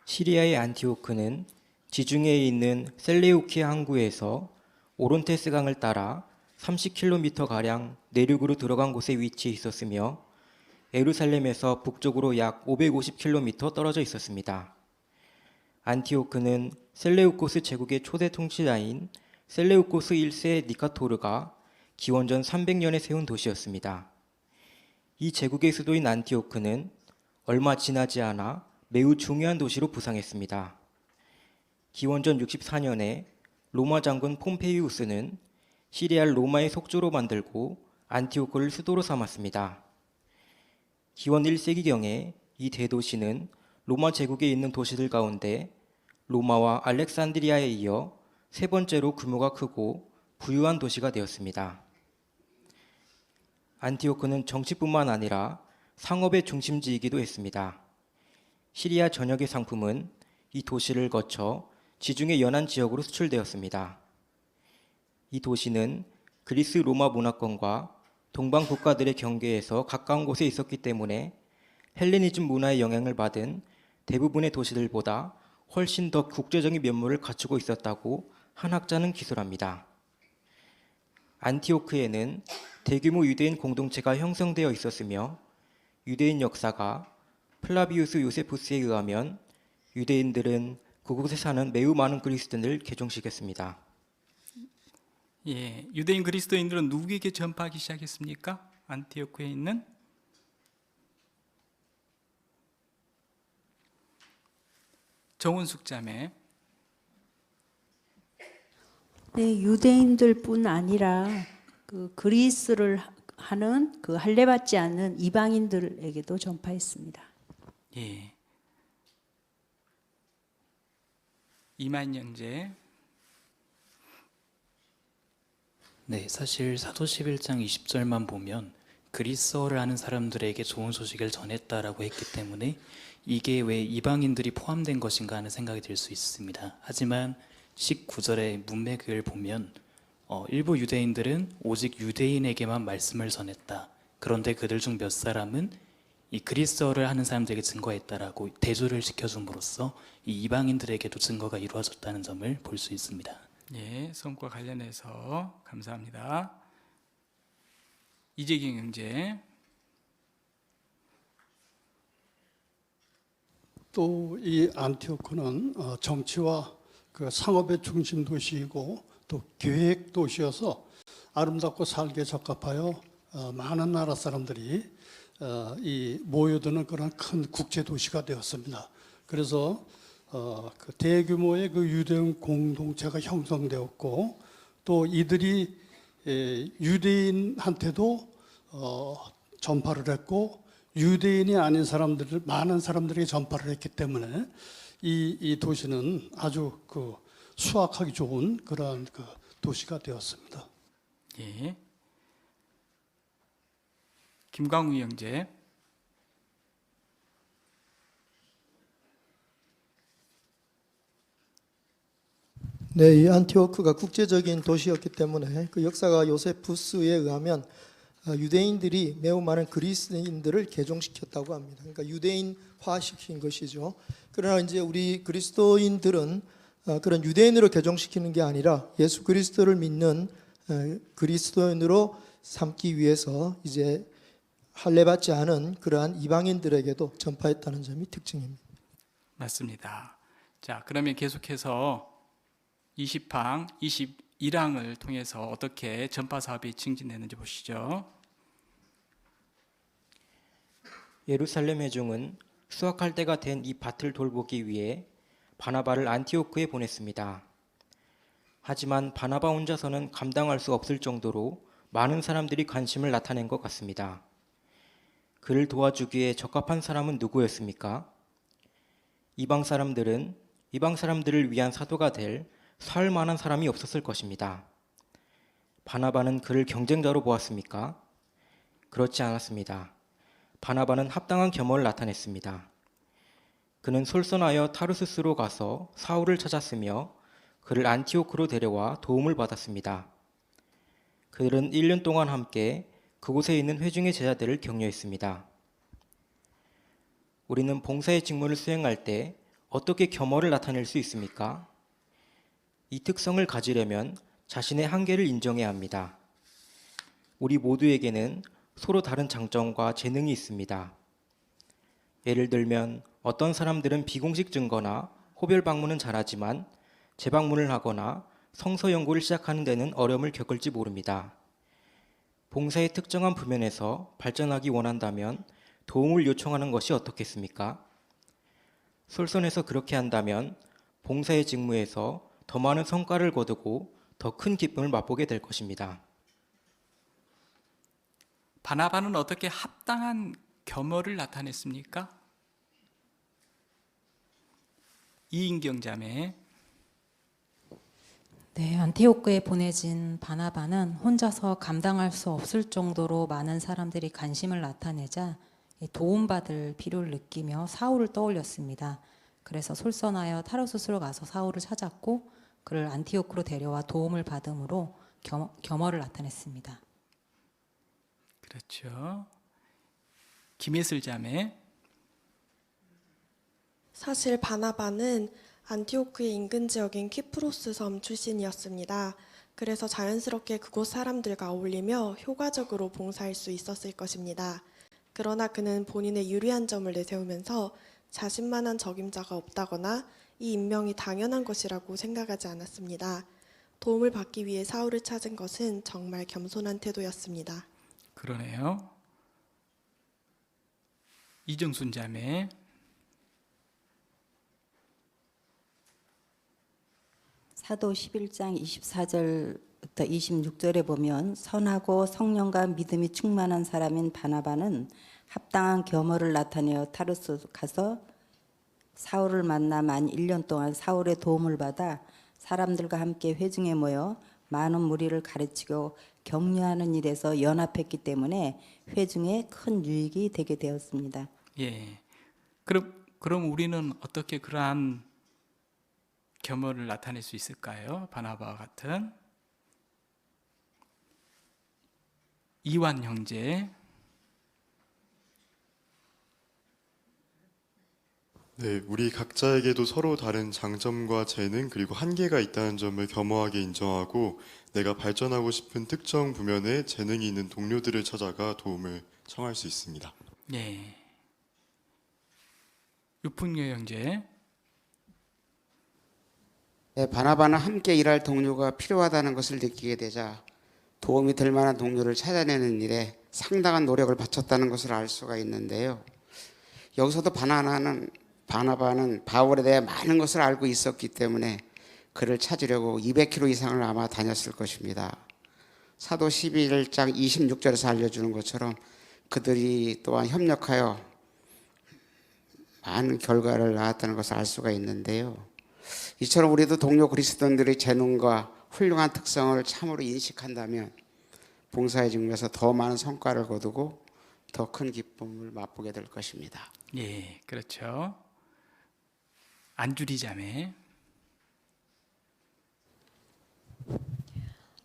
시리아의 안티오크는 지중해에 있는 셀레우키아 항구에서 오론테스 강을 따라 30km가량 내륙으로 들어간 곳에 위치해 있었으며 예루살렘에서 북쪽으로 약 550km 떨어져 있었습니다. 안티오크는 셀레우코스 제국의 초대 통치자인 셀레우코스 1세 니카토르가 기원전 300년에 세운 도시였습니다. 이 제국의 수도인 안티오크는 얼마 지나지 않아 매우 중요한 도시로 부상했습니다. 기원전 64년에 로마 장군 폼페이우스는 시리아를 로마의 속주로 만들고 안티오크를 수도로 삼았습니다. 기원 1세기경에 이 대도시는 로마 제국에 있는 도시들 가운데 로마와 알렉산드리아에 이어 세 번째로 규모가 크고 부유한 도시가 되었습니다. 안티오크는 정치뿐만 아니라 상업의 중심지이기도 했습니다. 시리아 전역의 상품은 이 도시를 거쳐 지중해 연안 지역으로 수출되었습니다. 이 도시는 그리스 로마 문화권과 동방 국가들의 경계에서 가까운 곳에 있었기 때문에 헬레니즘 문화의 영향을 받은 대부분의 도시들보다 훨씬 더 국제적인 면모를 갖추고 있었다고 한 학자는 기술합니다. 안티오크에는 대규모 유대인 공동체가 형성되어 있었으며 유대인 역사가 플라비우스 요세푸스에 의하면 유대인들은 그곳에 사는 매우 많은 그리스도인을 개종시켰습니다. 예, 유대인 그리스도인들은 누구에게 전파하기 시작했습니까? 안티오크에 있는 정은숙 자매. 네, 유대인들뿐 아니라 그 그리스를 하는 그 할례받지 않는 이방인들에게도 전파했습니다. 예. 이만 형제. 네, 사실 사도 11장 20절만 보면 그리스어를 하는 사람들에게 좋은 소식을 전했다라고 했기 때문에 이게 왜 이방인들이 포함된 것인가 하는 생각이 들 수 있습니다. 하지만 19절의 문맥을 보면 일부 유대인들은 오직 유대인에게만 말씀을 전했다. 그런데 그들 중 몇 사람은 이 그리스어를 하는 사람들에게 증거했다라고 대조를 시켜줌으로써 이 이방인들에게도 증거가 이루어졌다는 점을 볼 수 있습니다. 예, 성과 관련해서 감사합니다. 이재경 형제. 또 이 안티오크는 정치와 그 상업의 중심 도시이고 또 계획 도시여서 아름답고 살기에 적합하여 많은 나라 사람들이 이 모여드는 그런 큰 국제 도시가 되었습니다. 그래서 그 대규모의 그 유대인 공동체가 형성되었고 또 이들이 유대인한테도 전파를 했고 유대인이 아닌 사람들을 많은 사람들에게 전파를 했기 때문에 이 도시는 아주 그 수확하기 좋은 그러한 그 도시가 되었습니다. 예. 김광우 형제. 네, 이 안티오크가 국제적인 도시였기 때문에 그 역사가 요세푸스에 의하면 유대인들이 매우 많은 그리스도인들을 개종시켰다고 합니다. 그러니까 유대인화시킨 것이죠. 그러나 이제 우리 그리스도인들은 그런 유대인으로 개종시키는 게 아니라 예수 그리스도를 믿는 그리스도인으로 삼기 위해서 이제 할례받지 않은 그러한 이방인들에게도 전파했다는 점이 특징입니다. 맞습니다. 자, 그러면 계속해서 20항, 21항을 통해서 어떻게 전파 사업이 증진되는지 보시죠. 예루살렘 회중은 수확할 때가 된 이 밭을 돌보기 위해 바나바를 안티오크에 보냈습니다. 하지만 바나바 혼자서는 감당할 수 없을 정도로 많은 사람들이 관심을 나타낸 것 같습니다. 그를 도와주기에 적합한 사람은 누구였습니까? 이방 사람들을 위한 사도가 될 설 만한 사람이 없었을 것입니다. 바나바는 그를 경쟁자로 보았습니까? 그렇지 않았습니다. 바나바는 합당한 겸허를 나타냈습니다. 그는 솔선하여 타르수스로 가서 사울을 찾았으며 그를 안티오크로 데려와 도움을 받았습니다. 그들은 1년 동안 함께 그곳에 있는 회중의 제자들을 격려했습니다. 우리는 봉사의 직무를 수행할 때 어떻게 겸허를 나타낼 수 있습니까? 이 특성을 가지려면 자신의 한계를 인정해야 합니다. 우리 모두에게는 서로 다른 장점과 재능이 있습니다. 예를 들면 어떤 사람들은 비공식 증거나 호별 방문은 잘하지만 재방문을 하거나 성서 연구를 시작하는 데는 어려움을 겪을지 모릅니다. 봉사의 특정한 부면에서 발전하기 원한다면 도움을 요청하는 것이 어떻겠습니까? 솔선해서 그렇게 한다면 봉사의 직무에서 더 많은 성과를 거두고 더 큰 기쁨을 맛보게 될 것입니다. 바나바는 어떻게 합당한 겸허를 나타냈습니까? 이인경 자매. 네, 안티오크에 보내진 바나바는 혼자서 감당할 수 없을 정도로 많은 사람들이 관심을 나타내자 도움받을 필요를 느끼며 사울을 떠올렸습니다. 그래서 솔선하여 타르수스로 가서 사울을 찾았고 그를 안티오크로 데려와 도움을 받음으로 겸허를 나타냈습니다. 그렇죠. 김예슬 자매. 사실 바나바는 안티오크의 인근 지역인 키프로스 섬 출신이었습니다. 그래서 자연스럽게 그곳 사람들과 어울리며 효과적으로 봉사할 수 있었을 것입니다. 그러나 그는 본인의 유리한 점을 내세우면서 자신만한 적임자가 없다거나 이 임명이 당연한 것이라고 생각하지 않았습니다. 도움을 받기 위해 사울을 찾은 것은 정말 겸손한 태도였습니다. 그러네요. 이정순 자매. 사도 11장 24절부터 26절에 보면 선하고 성령과 믿음이 충만한 사람인 바나바는 합당한 겸허를 나타내어 타르수 가서 사울을 만나 만 1년 동안 사울의 도움을 받아 사람들과 함께 회중에 모여 많은 무리를 가르치고 격려하는 일에서 연합했기 때문에 회중에 큰 유익이 되게 되었습니다. 예. 그럼 우리는 어떻게 그러한 겸허를 나타낼 수 있을까요? 바나바와 같은. 이완 형제. 네, 우리 각자에게도 서로 다른 장점과 재능 그리고 한계가 있다는 점을 겸허하게 인정하고 내가 발전하고 싶은 특정 부면에 재능이 있는 동료들을 찾아가 도움을 청할 수 있습니다. 네. 유풍여 형제. 네, 바나바는 함께 일할 동료가 필요하다는 것을 느끼게 되자 도움이 될 만한 동료를 찾아내는 일에 상당한 노력을 바쳤다는 것을 알 수가 있는데요. 여기서도 바나바는 바울에 대해 많은 것을 알고 있었기 때문에 그를 찾으려고 200km 이상을 아마 다녔을 것입니다. 사도 11장 26절에서 알려주는 것처럼 그들이 또한 협력하여 많은 결과를 낳았다는 것을 알 수가 있는데요. 이처럼 우리도 동료 그리스도인들의 재능과 훌륭한 특성을 참으로 인식한다면 봉사의 직무에서 더 많은 성과를 거두고 더 큰 기쁨을 맛보게 될 것입니다. 예, 그렇죠. 안주리 자매.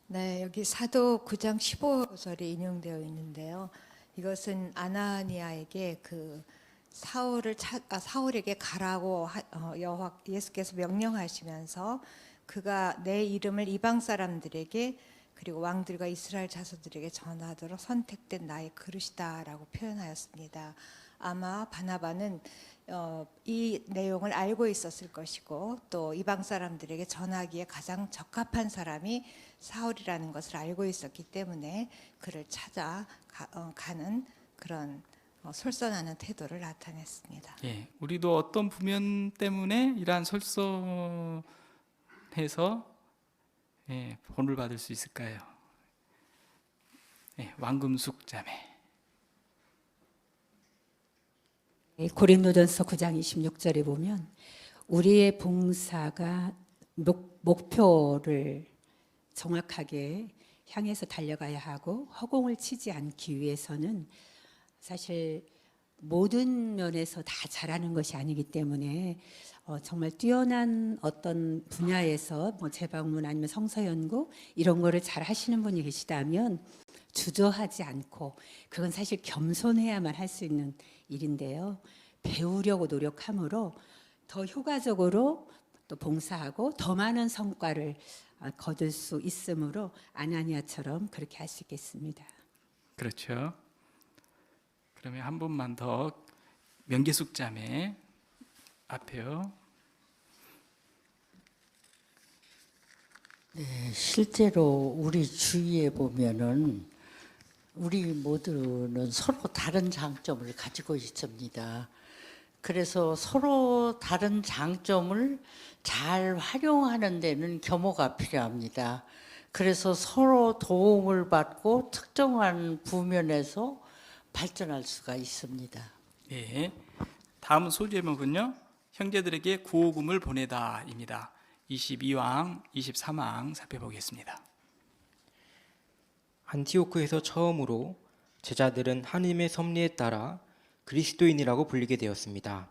네, 여기 사도 9장 15절이 인용되어 있는데요. 이것은 아나니아에게 그 사울에게 가라고 예수께서 명령하시면서 그가 내 이름을 이방 사람들에게 그리고 왕들과 이스라엘 자손들에게 전하도록 선택된 나의 그릇이다라고 표현하였습니다. 아마 바나바는 이 내용을 알고 있었을 것이고 또 이방 사람들에게 전하기에 가장 적합한 사람이 사울이라는 것을 알고 있었기 때문에 그를 찾아 가는 그런 솔선하는 태도를 나타냈습니다. 예, 우리도 어떤 부면 때문에 이러한 솔선해서 본을 받을 수 있을까요? 왕금숙 자매. 고린도전서 9장 26절에 보면 우리의 봉사가 목표를 정확하게 향해서 달려가야 하고 허공을 치지 않기 위해서는 사실 모든 면에서 다 잘하는 것이 아니기 때문에 정말 뛰어난 어떤 분야에서 뭐 재방문 아니면 성서 연구 이런 거를 잘 하시는 분이 계시다면 주저하지 않고 그건 사실 겸손해야만 할 수 있는 일인데요. 배우려고 노력함으로 더 효과적으로 또 봉사하고 더 많은 성과를 거둘 수 있으므로 아나니아처럼 그렇게 할 수 있겠습니다. 그렇죠. 그러면 한 분만 더 명계숙 자매 앞에요. 네, 실제로 우리 주위에 보면은 우리 모두는 서로 다른 장점을 가지고 있습니다. 그래서 서로 다른 장점을 잘 활용하는 데는 겸허가 필요합니다. 그래서 서로 도움을 받고 특정한 부면에서 발전할 수가 있습니다. 예. 다음 소제목은요. 형제들에게 구호금을 보내다입니다. 22왕, 23왕 살펴보겠습니다. 안티오크에서 처음으로 제자들은 하느님의 섭리에 따라 그리스도인이라고 불리게 되었습니다.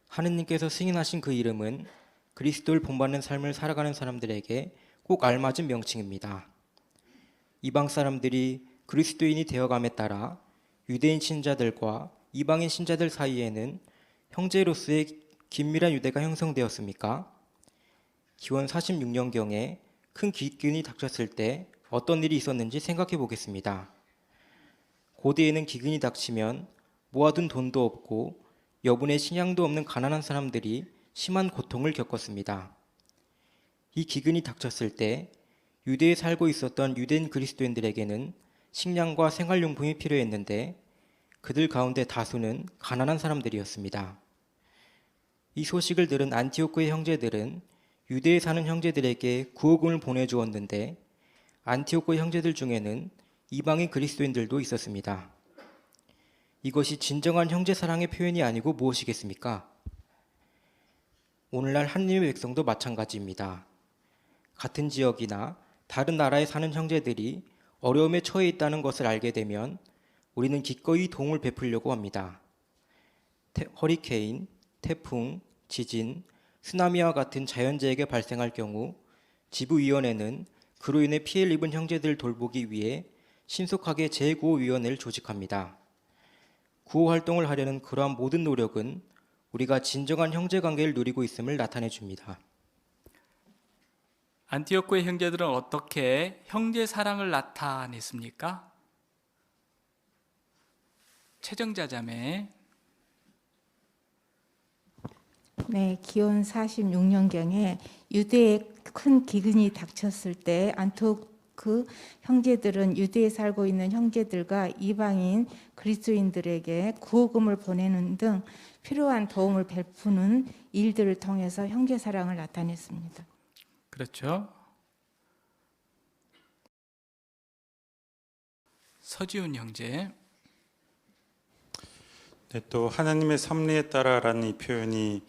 하느님께서 승인하신 그 이름은 그리스도를 본받는 삶을 살아가는 사람들에게 꼭 알맞은 명칭입니다. 이방 사람들이 그리스도인이 되어감에 따라 유대인 신자들과 이방인 신자들 사이에는 형제로서의 긴밀한 유대가 형성되었습니까? 기원 46년경에 큰 기근이 닥쳤을 때 어떤 일이 있었는지 생각해 보겠습니다. 고대에는 기근이 닥치면 모아둔 돈도 없고 여분의 식량도 없는 가난한 사람들이 심한 고통을 겪었습니다. 이 기근이 닥쳤을 때 유대에 살고 있었던 유대인 그리스도인들에게는 식량과 생활용품이 필요했는데 그들 가운데 다수는 가난한 사람들이었습니다. 이 소식을 들은 안티오크의 형제들은 유대에 사는 형제들에게 구호금을 보내주었는데 안티오크 형제들 중에는 이방인 그리스도인들도 있었습니다. 이것이 진정한 형제 사랑의 표현이 아니고 무엇이겠습니까? 오늘날 하느님의 백성도 마찬가지입니다. 같은 지역이나 다른 나라에 사는 형제들이 어려움에 처해 있다는 것을 알게 되면 우리는 기꺼이 도움을 베풀려고 합니다. 허리케인, 태풍, 지진, 쓰나미와 같은 자연재해가 발생할 경우 지부위원회는 그로 인해 피해를 입은 형제들을 돌보기 위해 신속하게 재구호위원회를 조직합니다. 구호 활동을 하려는 그러한 모든 노력은 우리가 진정한 형제관계를 누리고 있음을 나타내 줍니다. 안티오크의 형제들은 어떻게 형제 사랑을 나타냈습니까? 최정자 자매. 네, 기원 46년경에 유대에 큰 기근이 닥쳤을 때 안티오크 형제들은 유대에 살고 있는 형제들과 이방인 그리스도인들에게 구호금을 보내는 등 필요한 도움을 베푸는 일들을 통해서 형제 사랑을 나타냈습니다. 그렇죠. 서지훈 형제. 네, 또 하나님의 섭리에 따라라는 이 표현이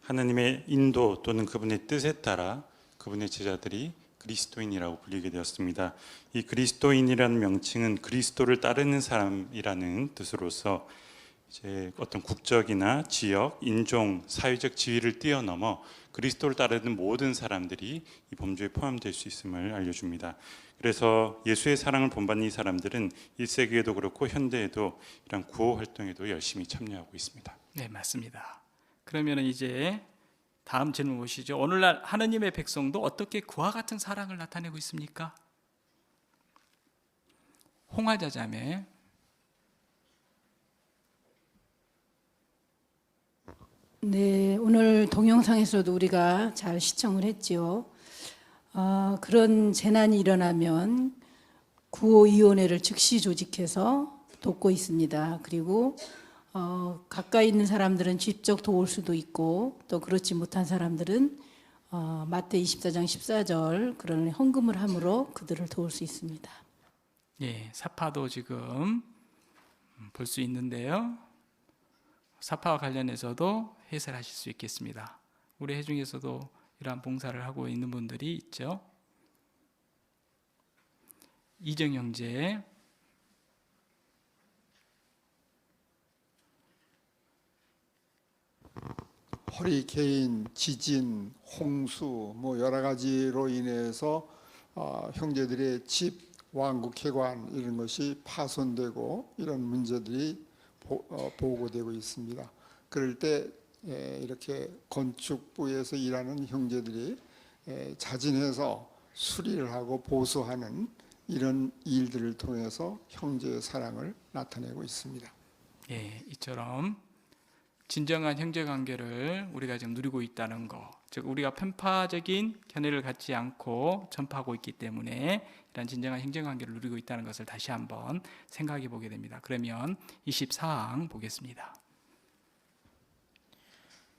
하나님의 인도 또는 그분의 뜻에 따라 그분의 제자들이 그리스도인이라고 불리게 되었습니다. 이 그리스도인이라는 명칭은 그리스도를 따르는 사람이라는 뜻으로서 이제 어떤 국적이나 지역, 인종, 사회적 지위를 뛰어넘어 그리스도를 따르는 모든 사람들이 이 범주에 포함될 수 있음을 알려줍니다. 그래서 예수의 사랑을 본받는 이 사람들은 1세기에도 그렇고 현대에도 이런 구호 활동에도 열심히 참여하고 있습니다. 네, 맞습니다. 그러면 이제 다음 질문 보시죠. 오늘날 하느님의 백성도 어떻게 그와 같은 사랑을 나타내고 있습니까? 홍화자 자매. 네, 오늘 동영상에서도 우리가 잘 시청을 했지요. 그런 재난이 일어나면 구호위원회를 즉시 조직해서 돕고 있습니다. 그리고 가까이 있는 사람들은 직접 도울 수도 있고 또 그렇지 못한 사람들은 마태 24장 14절 그런 헌금을 함으로 그들을 도울 수 있습니다. 예, 사파도 지금 볼 수 있는데요. 사파와 관련해서도 해설하실 수 있겠습니다. 우리 회중에서도 이러한 봉사를 하고 있는 분들이 있죠. 이정 형제. 허리케인, 지진, 홍수 뭐 여러 가지로 인해서 형제들의 집, 왕국회관 이런 것이 파손되고 이런 문제들이 보고되고 있습니다. 그럴 때 이렇게 건축부에서 일하는 형제들이 자진해서 수리를 하고 보수하는 이런 일들을 통해서 형제의 사랑을 나타내고 있습니다. 예, 이처럼 진정한 형제 관계를 우리가 지금 누리고 있다는 거, 즉 우리가 편파적인 견해를 갖지 않고 전파하고 있기 때문에 이런 진정한 형제 관계를 누리고 있다는 것을 다시 한번 생각해 보게 됩니다. 그러면 24항 보겠습니다.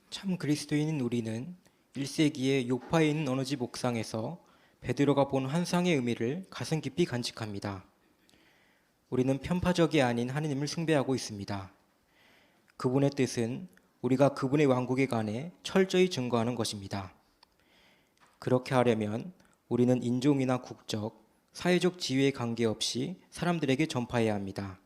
참 그리스도인인 우리는 1세기에 요파에 있는 어느 집 옥상에서 베드로가 본 환상의 의미를 가슴 깊이 간직합니다. 우리는 편파적이 아닌 하느님을 숭배하고 있습니다. 그분의 뜻은 우리가 그분의 왕국에 관해 철저히 증거하는 것입니다. 그렇게 하려면 우리는 인종이나 국적, 사회적 지위에 관계없이 사람들에게 전파해야 합니다.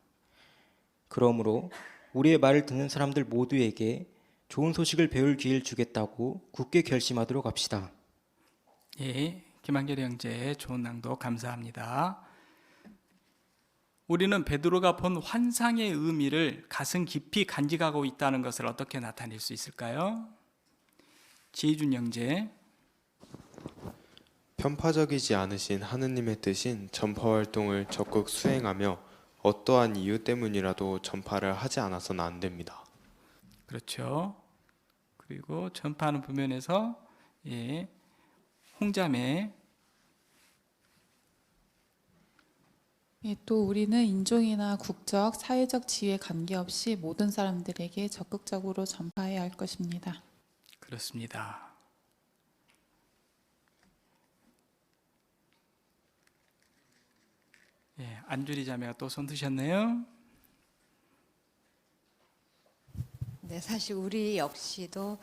그러므로 우리의 말을 듣는 사람들 모두에게 좋은 소식을 배울 기회를 주겠다고 굳게 결심하도록 합시다. 예, 김한결 형제 좋은 낭독 감사합니다. 우리는 베드로가 본 환상의 의미를 가슴 깊이 간직하고 있다는 것을 어떻게 나타낼 수 있을까요? 지혜준 형제. 편파적이지 않으신 하느님의 뜻인 전파 활동을 적극 수행하며 어떠한 이유 때문이라도 전파를 하지 않아서는 안 됩니다. 그렇죠. 그리고 전파하는 부면에서 홍자매. 또 우리는 인종이나 국적, 사회적 지위에 관계없이 모든 사람들에게 적극적으로 전파해야 할 것입니다. 그렇습니다. 예, 안주리 자매가 또 손 드셨네요. 네, 사실 우리 역시도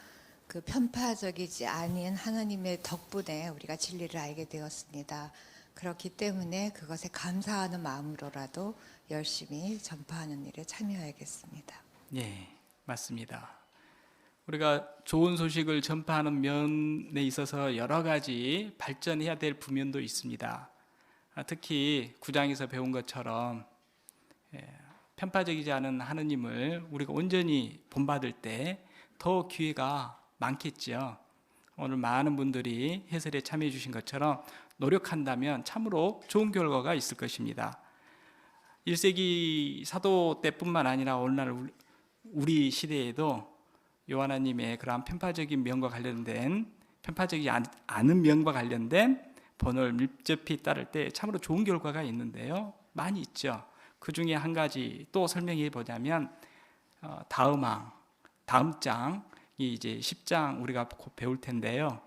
그 편파적이지 아닌 하나님의 덕분에 우리가 진리를 알게 되었습니다. 그렇기 때문에 그것에 감사하는 마음으로라도 열심히 전파하는 일에 참여해야겠습니다. 예, 맞습니다. 우리가 좋은 소식을 전파하는 면에 있어서 여러 가지 발전해야 될 부면도 있습니다. 특히 9장에서 배운 것처럼 편파적이지 않은 하느님을 우리가 온전히 본받을 때 더 기회가 많겠죠. 오늘 많은 분들이 해설에 참여해 주신 것처럼 노력한다면 참으로 좋은 결과가 있을 것입니다. 1세기 사도 때뿐만 아니라 오늘날 우리 시대에도 요하나님의 그러한 편파적인 면과 관련된, 편파적이지 않은 면과 관련된 본을 밀접히 따를 때 참으로 좋은 결과가 있는데요. 많이 있죠. 그 중에 한 가지 또 설명해 보자면 다음 장이 이제 10장 우리가 곧 배울 텐데요.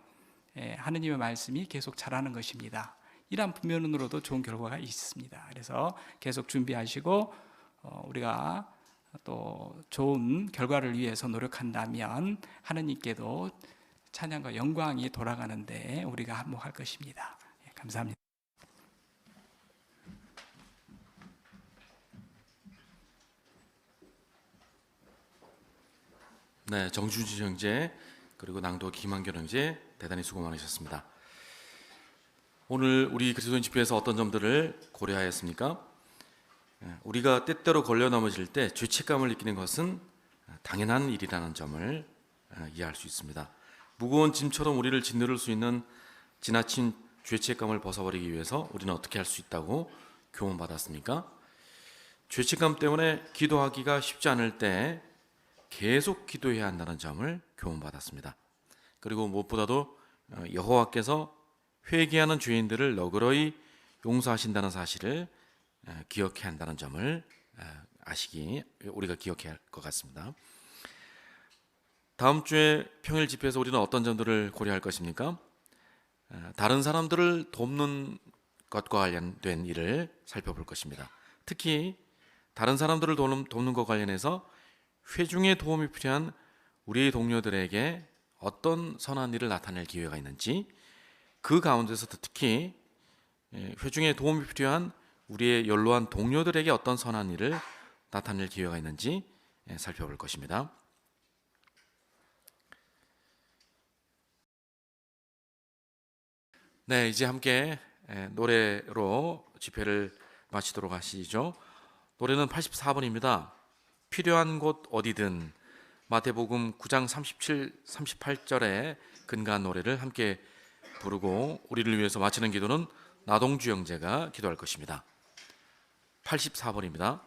하느님의 말씀이 계속 자라는 것입니다. 이러한 부면으로도 좋은 결과가 있습니다. 그래서 계속 준비하시고 우리가 또 좋은 결과를 위해서 노력한다면 하느님께도 찬양과 영광이 돌아가는데 우리가 한몫할 것입니다. 감사합니다. 네, 정준지 형제 그리고 낭도 김한결 형제 대단히 수고 많으셨습니다. 오늘 우리 그리스도인 집회에서 어떤 점들을 고려하였습니까? 우리가 때때로 걸려 넘어질 때 죄책감을 느끼는 것은 당연한 일이라는 점을 이해할 수 있습니다. 무거운 짐처럼 우리를 짓누를 수 있는 지나친 죄책감을 벗어버리기 위해서 우리는 어떻게 할 수 있다고 교훈받았습니까? 죄책감 때문에 기도하기가 쉽지 않을 때 계속 기도해야 한다는 점을 교훈받았습니다. 그리고 무엇보다도 여호와께서 회개하는 죄인들을 너그러이 용서하신다는 사실을 기억해야 한다는 점을 우리가 기억해야 할 것 같습니다. 다음 주에 평일 집회에서 우리는 어떤 점들을 고려할 것입니까? 다른 사람들을 돕는 것과 관련된 일을 살펴볼 것입니다. 특히 다른 사람들을 돕는 것과 관련해서 회중의 도움이 필요한 우리의 동료들에게 어떤 선한 일을 나타낼 기회가 있는지, 그 가운데서도 특히 회중의 도움이 필요한 우리의 연로한 동료들에게 어떤 선한 일을 나타낼 기회가 있는지 살펴볼 것입니다. 네, 이제 함께 노래로 집회를 마치도록 하시죠. 노래는 84번입니다. 필요한 곳 어디든, 마태복음 9장 37, 38절에 근거한 노래를 함께 부르고 우리를 위해서 마치는 기도는 나동주 형제가 기도할 것입니다. 84번입니다.